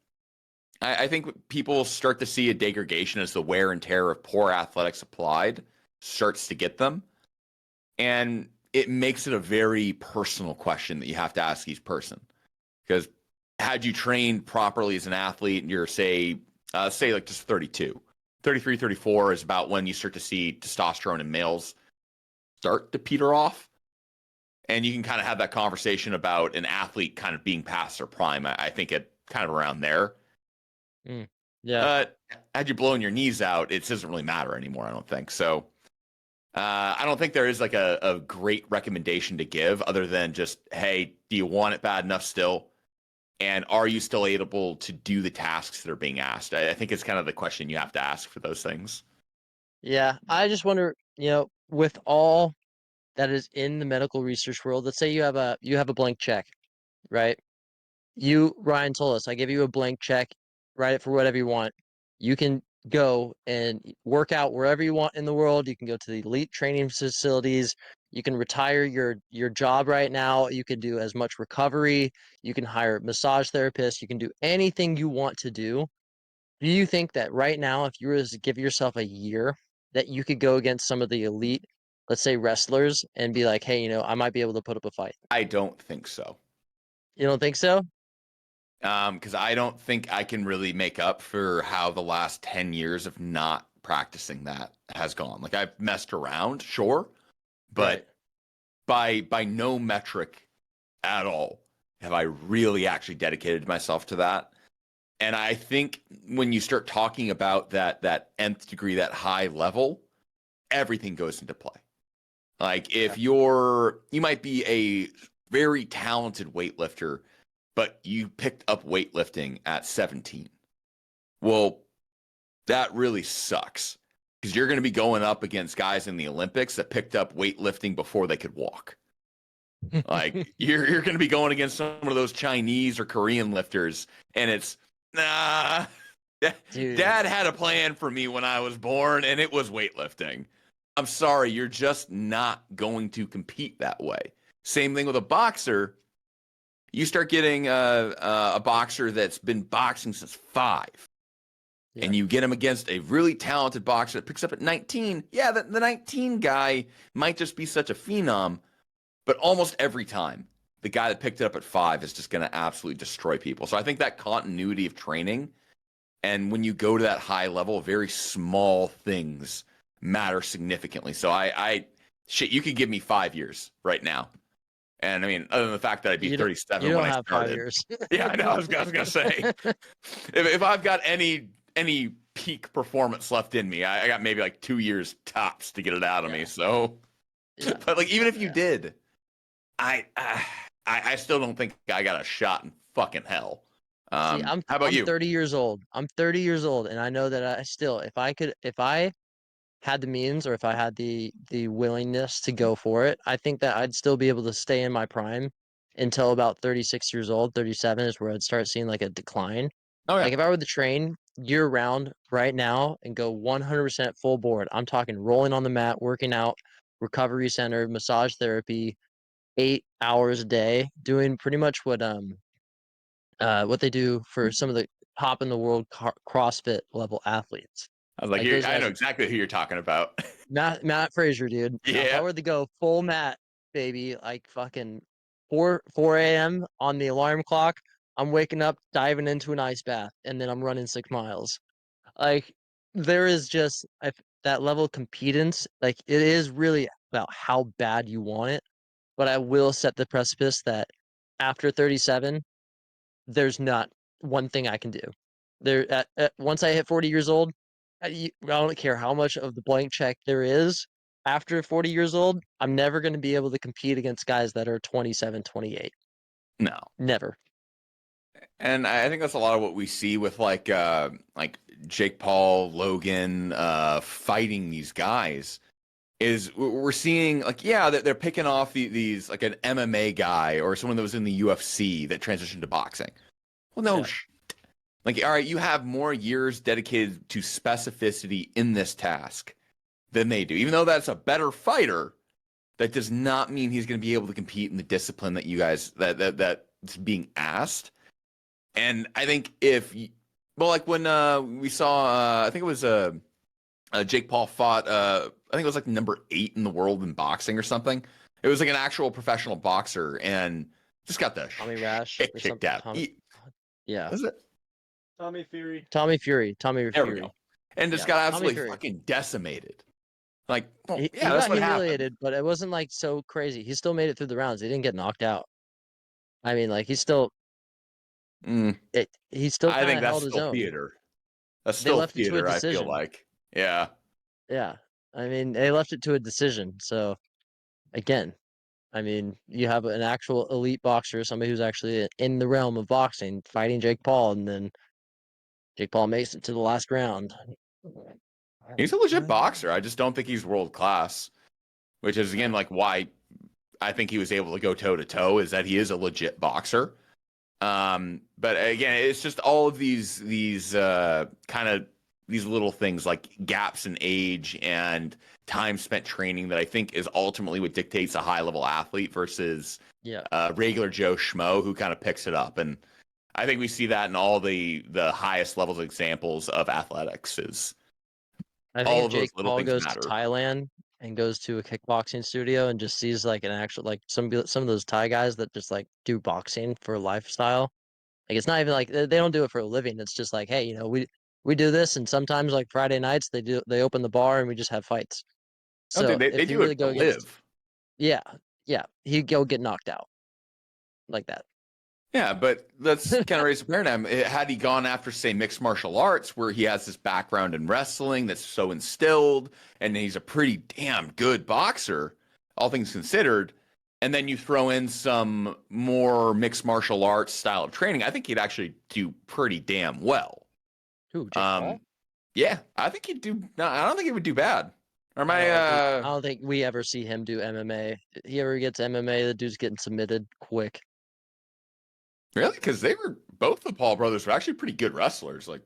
I think people start to see a degradation as the wear and tear of poor athletics applied starts to get them. And it makes it a very personal question that you have to ask each person. Because had you trained properly as an athlete and you're, say like just 32, 33, 34 is about when you start to see testosterone in males start to peter off. And you can kind of have that conversation about an athlete kind of being past their prime. I think it kind of around there. Mm, yeah. Uh, had you blown your knees out, it doesn't really matter anymore, I don't think. So I don't think there is like a great recommendation to give other than just, hey, do you want it bad enough still? And are you still able to do the tasks that are being asked? I think it's kind of the question you have to ask for those things. Yeah. I just wonder, with all that is in the medical research world, let's say you have a blank check, right? Ryan told us, I give you a blank check, write it for whatever you want. You can go and work out wherever you want in the world. You can go to the elite training facilities. You can retire your job right now. You can do as much recovery. You can hire massage therapists. You can do anything you want to do. Do you think that right now, if you were to give yourself a year, that you could go against some of the elite, let's say wrestlers, and be like, hey, I might be able to put up a fight? I don't think so. You don't think so? Because I don't think I can really make up for how the last 10 years of not practicing that has gone. Like, I've messed around, sure, but by no metric at all have I really actually dedicated myself to that. And I think when you start talking about that nth degree, that high level, everything goes into play. Like, if you might be a very talented weightlifter, but you picked up weightlifting at 17. Well, that really sucks, because you're going to be going up against guys in the Olympics that picked up weightlifting before they could walk. Like, you're going to be going against some of those Chinese or Korean lifters, and it's, nah, Dude. Dad had a plan for me when I was born, and it was weightlifting. I'm sorry, you're just not going to compete that way. Same thing with a boxer. You start getting a boxer that's been boxing since 5, and you get him against a really talented boxer that picks up at 19. Yeah, the 19 guy might just be such a phenom, but almost every time, the guy that picked it up at 5 is just going to absolutely destroy people. So I think that continuity of training, and when you go to that high level, very small things matter significantly. So you could give me 5 years right now. And I mean, other than the fact that I'd be 37 when I started. 5 years. Yeah, I know. I was gonna say, if I've got any peak performance left in me, I got maybe like 2 years tops to get it out of me. So, but like, even if you did, I still don't think I got a shot in fucking hell. See, how about you? 30 years old. I'm 30 years old, and I know that if I had the means, or if I had the willingness to go for it, I think that I'd still be able to stay in my prime until about 36 years old. 37 is where I'd start seeing like a decline. Oh, yeah. Like, if I were to train year round right now and go 100% full board, I'm talking rolling on the mat, working out, recovery center, massage therapy, 8 hours a day, doing pretty much what they do for some of the top in the world CrossFit level athletes. I was like, those I know guys, exactly who you're talking about. Matt Frazier, dude. Now, if I Yeah. were to go full mat, baby, like fucking 4 a.m. on the alarm clock, I'm waking up, diving into an ice bath, and then I'm running 6 miles. Like, there is just that level of competence. Like, it is really about how bad you want it. But I will set the precipice that after 37, there's not one thing I can do. Once I hit 40 years old, I don't care how much of the blank check there is. After 40 years old, I'm never going to be able to compete against guys that are 27, 28. No. Never. And I think that's a lot of what we see with like Jake Paul, Logan, fighting these guys. Is we're seeing like, yeah, they're picking off these like an MMA guy or someone that was in the UFC that transitioned to boxing. Well, no, like, all right, you have more years dedicated to specificity in this task than they do. Even though that's a better fighter, that does not mean he's going to be able to compete in the discipline that you guys that's being asked. And I think like when we saw, I think it was Jake Paul fought, I think it was like number 8 in the world in boxing or something. It was like an actual professional boxer, and just got the Tommy Rash shit or kicked something. out. Yeah. Was it? Tommy Fury. Tommy Fury. There we go. And just got absolutely Fury. fucking decimated. Like, well, He that's got what humiliated, happened. but it wasn't like so crazy. He still made it through the rounds. He didn't get knocked out. I mean, like, he still I kind think of that's held his still own. theater. That's They still left it to a theater, I feel decision. like. Yeah. Yeah. I mean, they left it to a decision. So, again, I mean, you have an actual elite boxer, somebody who's actually in the realm of boxing, fighting Jake Paul, and then Jake Paul makes it to the last round. He's a legit boxer. I just don't think he's world class, which is, again, like why I think he was able to go toe to toe, is that he is a legit boxer. But again, it's just all of these kind of these little things like gaps in age and time spent training that I think is ultimately what dictates a high level athlete versus regular Joe Schmo who kind of picks it up. And I think we see that in all the highest levels of examples of athletics is I all think of those Jake little Paul things goes matter. to Thailand and goes to a kickboxing studio and just sees like an actual like some of those Thai guys that just like do boxing for lifestyle. Like it's not even like they don't do it for a living. It's just like, hey, we do this, and sometimes like Friday nights they open the bar and we just have fights. Oh, dude, So they if he do really it to go against, live. yeah, he'd go get knocked out like that. Yeah, but let's kind of raise the paradigm. Had he gone after, say, mixed martial arts, where he has this background in wrestling that's so instilled, and he's a pretty damn good boxer, all things considered, and then you throw in some more mixed martial arts style of training, I think he'd actually do pretty damn well. Who, Jake Paul? Yeah, I think he'd do. No, I don't think he would do bad. Or am I I? don't think we ever see him do MMA. He ever gets MMA, the dude's getting submitted quick. Really? Because they were both the Paul brothers were actually pretty good wrestlers. Like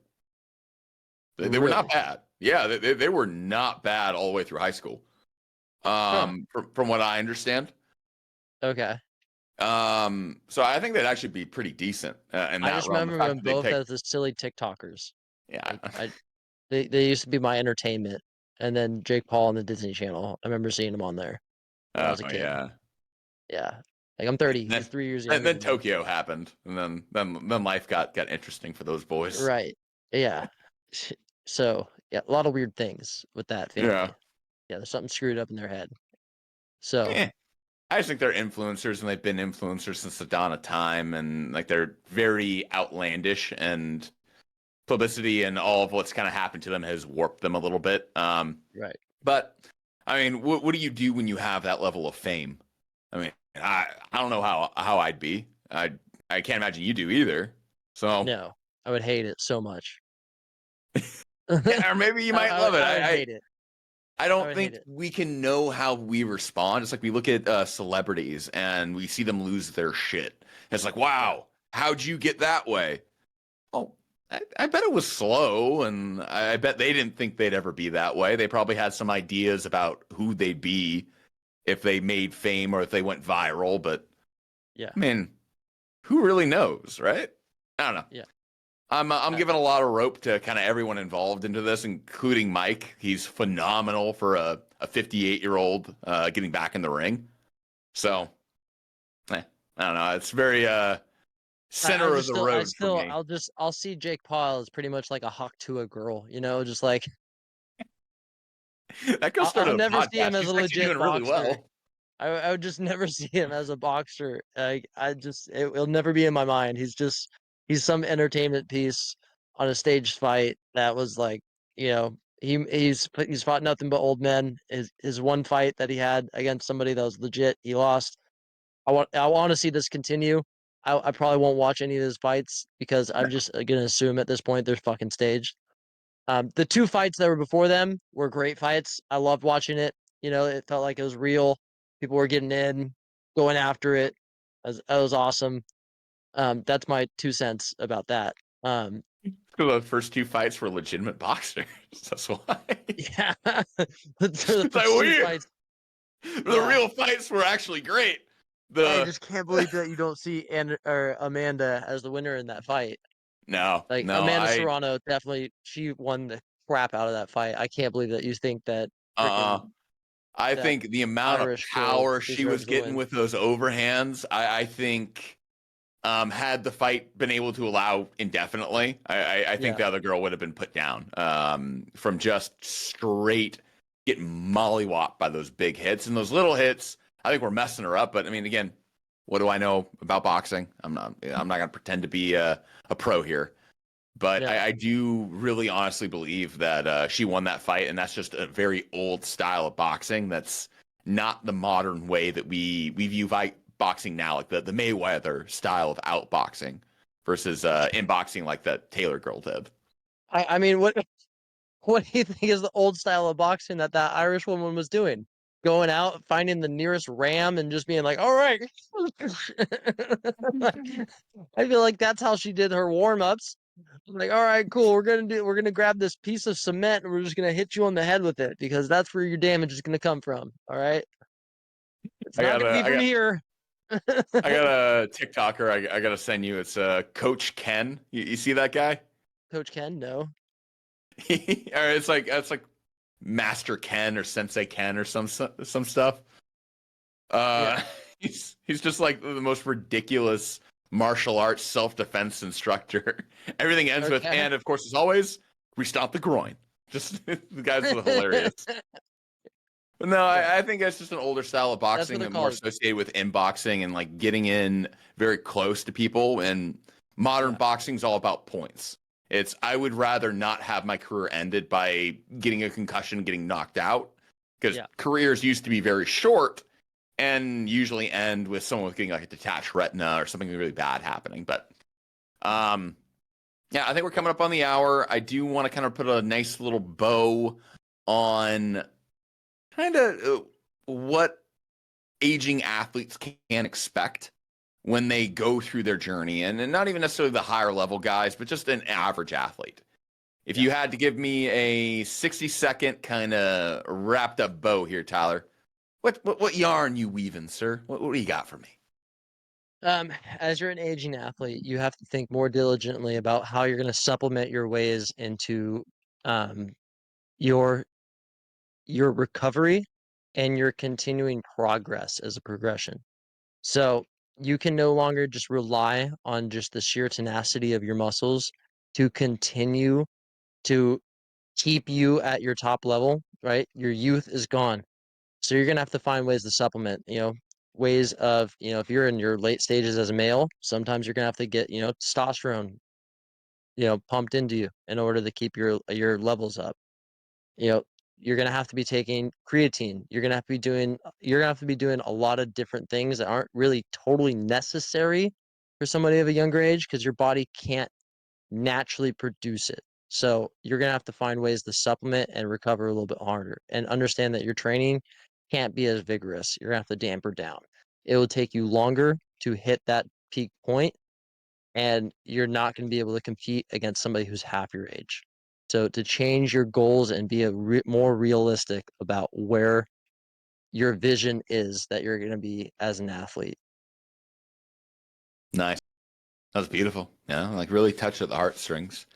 they were not Really? bad. Yeah, they were not bad all the way through high school. Huh. From what I understand. Okay. So I think they'd actually be pretty decent in I that just realm. The remember fact them that they both pick, as the silly TikTokers. yeah, Like they used to be my entertainment. And then Jake Paul on the Disney Channel. I remember seeing him on there when I was a oh kid. yeah. Yeah. Like I'm 30. And He's then 3 years and younger then than me. Tokyo happened, and then life got interesting for those boys. Right. Yeah. So yeah, a lot of weird things with that Yeah. family. Yeah, there's something screwed up in their head. So Eh. I just think they're influencers, and they've been influencers since the dawn of time, and like they're very outlandish, and publicity and all of what's kind of happened to them has warped them a little bit. right. But I mean, what do you do when you have that level of fame? I mean, I don't know how I'd be. I can't imagine you do either. So No, I would hate it so much. yeah, or maybe you might love it. I would hate it. I I don't would hate think it. we can know how we respond. It's like we look at celebrities and we see them lose their shit. It's like, Yeah. wow, how'd you get that way? Oh, I bet it was slow, and I bet they didn't think they'd ever be that way. They probably had some ideas about who they'd be if they made fame or if they went viral. But Yeah. I mean, who really knows, right? I don't know. Yeah. I'm I, giving a lot of rope to kind of everyone involved into this, including Mike. He's phenomenal for a 58-year-old getting back in the ring. So, I don't know. It's very center of the road for me. I'll see Jake Paul as pretty much like a hawk to a girl, just like That girl I'll started a never see him podcast. as a She's actually legit doing really boxer. well. I would just never see him as a boxer. It'll never be in my mind. He's some entertainment piece on a staged fight that was like, he's fought nothing but old men. His one fight that he had against somebody that was legit, he lost. I want to see this continue. I probably won't watch any of his fights because I'm just gonna assume at this point they're fucking staged. The two fights that were before them were great fights. I loved watching it. It felt like it was real. People were getting in, going after it. That was awesome. That's my 2 cents about that. The first two fights were legitimate boxers. That's why. Yeah, the It's like first two weird. fights. The Yeah, real fights were actually great. I The just can't believe that you don't see or Amanda as the winner in that fight. no, Like no, Amanda Serrano, definitely she won the crap out of that fight. I can't believe that you think that uh-uh. freaking I that think the amount of Irish girl power she was deserves the getting win. with those overhands, I think had the fight been able to allow indefinitely, I think Yeah, the other girl would have been put down from just straight getting mollywopped by those big hits. And those little hits, I think we're messing her up. But I mean, again, what do I know about boxing? I'm not going to pretend to be a pro here. But no, I do really honestly believe that she won that fight, and that's just a very old style of boxing. That's not the modern way that we view boxing now, like the Mayweather style of outboxing versus inboxing like that Taylor girl did. I mean, what do you think is the old style of boxing that Irish woman was doing? going out, finding the nearest ram and just being like, all right. I feel like that's how she did her warm-ups. Like, all right, cool. We're gonna grab this piece of cement and we're just gonna hit you on the head with it because that's where your damage is gonna come from. All right. It's I not got gonna be a, I from got, here. I got a TikToker. I got to send you. It's Coach Ken. You see that guy? Coach Ken, no. Or it's like Master Ken or Sensei Ken or some stuff. Yeah. He's just like the most ridiculous martial arts self-defense instructor. Everything ends with, Okay. and of course, as always, we stop the groin. Just the guy's hilarious. But no, Yeah. I think that's just an older style of That's what boxing they're and more called. associated with inboxing and like getting in very close to people. And modern Yeah. boxing is all about points. I would rather not have my career ended by getting a concussion, getting knocked out, because Yeah. careers used to be very short and usually end with someone getting like a detached retina or something really bad happening. But yeah, I think we're coming up on the hour. I do want to kind of put a nice little bow on kind of what aging athletes can expect when they go through their journey, and not even necessarily the higher level guys, but just an average athlete. If you had to give me a 60-second kind of wrapped up bow here, Tyler, what yarn you weaving, sir? What do you got for me? As you're an aging athlete, you have to think more diligently about how you're going to supplement your ways into um your recovery and your continuing progress as a progression. So you can no longer just rely on just the sheer tenacity of your muscles to continue to keep you at your top level, right? Your youth is gone. So you're going to have to find ways to supplement, ways of, if you're in your late stages as a male, sometimes you're going to have to get, testosterone, pumped into you in order to keep your levels up. You know, you're going to have to be taking creatine. You're going to have to be doing a lot of different things that aren't really totally necessary for somebody of a younger age because your body can't naturally produce it. So you're going to have to find ways to supplement and recover a little bit harder and understand that your training can't be as vigorous. You're going to have to damper down. It will take you longer to hit that peak point, and you're not going to be able to compete against somebody who's half your age. So to change your goals and be more realistic about where your vision is that you're going to be as an athlete. Nice. That was beautiful. Yeah, like really touched at the heartstrings.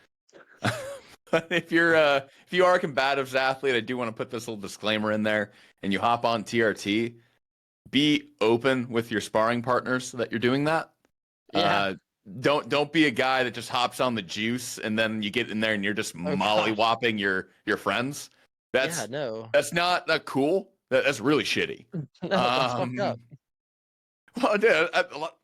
But if you are a combatives athlete, I do want to put this little disclaimer in there, and you hop on TRT, be open with your sparring partners that you're doing that. Yeah. Don't be a guy that just hops on the juice and then you get in there and you're just Oh gosh. mollywhopping your friends. Yeah. No. That's not that cool. That's really shitty. No. That's fucked up. Well, dude, a lot,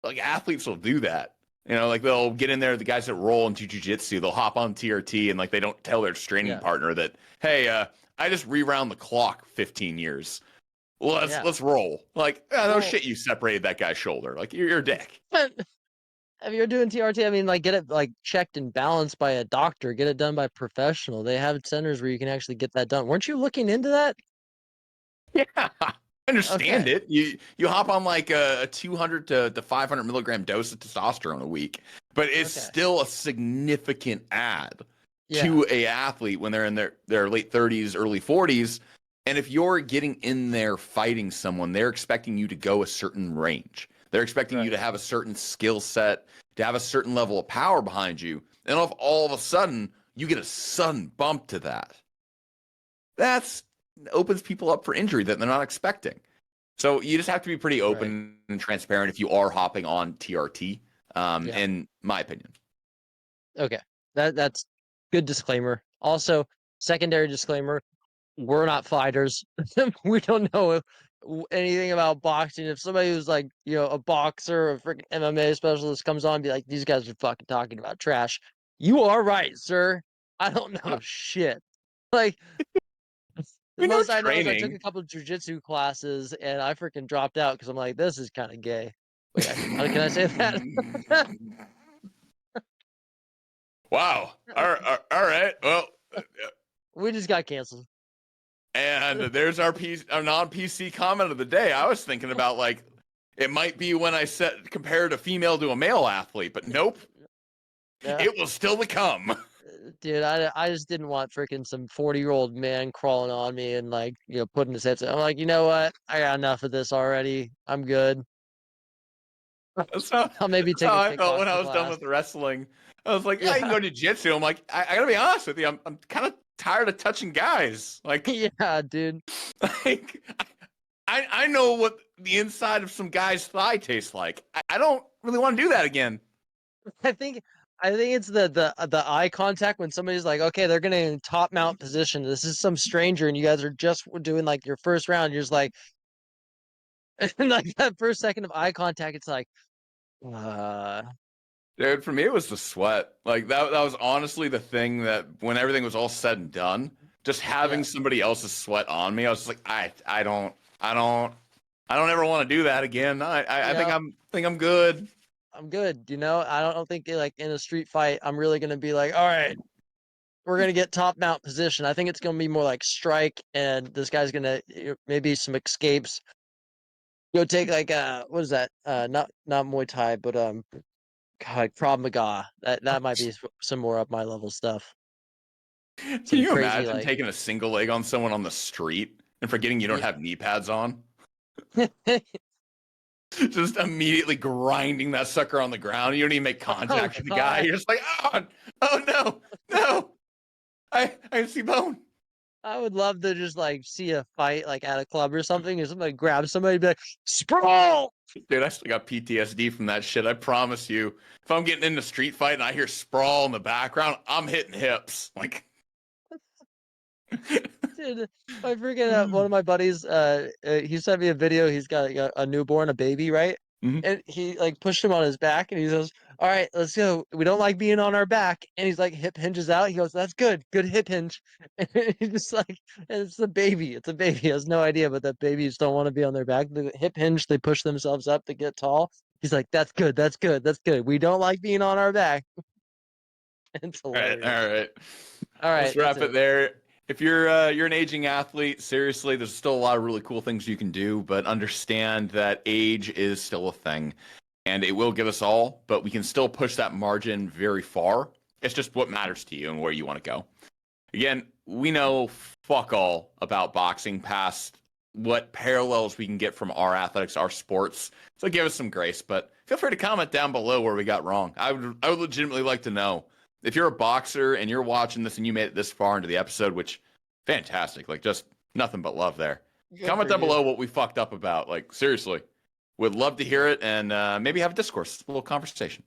like athletes will do that. Like they'll get in there, the guys that roll into jiu-jitsu, they'll hop on TRT and like they don't tell their training Yeah. partner that, hey, I just rewound the clock 15 years. Well, let's roll. Like, no shit, you separated that guy's shoulder. Like you're a dick. But if you're doing TRT, I mean, like, get it like checked and balanced by a doctor. Get it done by a professional. They have centers where you can actually get that done. Weren't you looking into that? Yeah, I understand Okay. it. You hop on like a 200 to 500 milligram dose of testosterone a week, but it's Okay. still a significant add Yeah. to a athlete when they're in their late 30s, early 40s. And if you're getting in there fighting someone, they're expecting you to go a certain range. They're expecting you to have a certain skill set, to have a certain level of power behind you. And if all of a sudden you get a sudden bump to that opens people up for injury that they're not expecting. So you just have to be pretty open and transparent if you are hopping on TRT, in my opinion. Okay. That's good disclaimer. Also, secondary disclaimer, we're not fighters. We don't know anything about boxing. If somebody who's like, a boxer or a freaking MMA specialist comes on and be like, these guys are fucking talking about trash. You are right, sir. I don't know shit. Like, the We know most I know is I took training. a couple of jujitsu classes and I freaking dropped out because I'm like, this is kind of gay. Wait, can I say that? Wow. All right. Well, We just got canceled. And there's our non-PC comment of the day. I was thinking about like it might be when I compared a female to a male athlete, but nope. Yeah. It was still to come. Dude, I just didn't want freaking some 40-year-old man crawling on me and like, putting his headset. I'm like, you know what? I got enough of this already. I'm good. That's how, I'll maybe that's take how a I felt when I kickboxing was done class. with wrestling. I was like, yeah, you can Yeah. go to jiu-jitsu. I'm like, I gotta be honest with you. I'm kind of tired of touching guys. Like, Yeah, dude. like I know what the inside of some guy's thigh tastes like. I don't really want to do that again. I think it's the eye contact when somebody's like, okay, they're gonna in top mount position. This is some stranger, and you guys are just doing like your first round. You're just like, and like that first second of eye contact, it's like, uh, Dude, for me, it was the sweat. Like that was honestly the thing that when everything was all said and done, just having yeah, somebody else's sweat on me, I was just like, I don't ever want to do that again. I yeah, think I'm good. I'm good. I don't think like in a street fight, I'm really gonna be like, all right, we're gonna get top mount position. I think it's gonna be more like strike, and this guy's gonna maybe some escapes. Go take like what is that? Not Muay Thai, but God, Krav Maga. That might be some more up my level stuff. Can Some you crazy imagine like taking a single leg on someone on the street and forgetting you don't yeah. have knee pads on? Just immediately grinding that sucker on the ground. You don't even make Oh contact with the guy. God. You're just like, oh no, no. I see bone. I would love to just like see a fight like at a club or something, and somebody grabs somebody and be like, sprawl. Dude, I still got PTSD from that shit. I promise you. If I'm getting into street fight and I hear sprawl in the background, I'm hitting hips. Like, Dude, I forget one of my buddies, he sent me a video. He's got a newborn, a baby, right? Mhm. And he like pushed him on his back and he says, all right, let's go. We don't like being on our back. And he's like, hip hinges out. He goes, that's good. Good hip hinge. And he's just like, and it's a baby. It's a baby. He has no idea, but that babies don't want to be on their back. The hip hinge, they push themselves up to get tall. He's like, that's good. That's good. That's good. We don't like being on our back. It's all right, hilarious. all right. All Let's right, that's wrap it it. there. If you're an aging athlete, seriously, there's still a lot of really cool things you can do, but understand that age is still a thing. And it will get us all, but we can still push that margin very far. It's just what matters to you and where you want to go. Again, we know fuck all about boxing past what parallels we can get from our athletics, our sports. So give us some grace, but feel free to comment down below where we got wrong. I would legitimately like to know if you're a boxer and you're watching this and you made it this far into the episode, which fantastic, like just nothing but love there. Good Comment for down you. below what we fucked up about. Like seriously, would love to hear it and maybe have a discourse, a little conversation.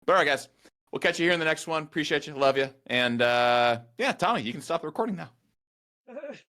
But all right, guys. We'll catch you here in the next one. Appreciate you. Love you. And yeah, Tommy, you can stop the recording now.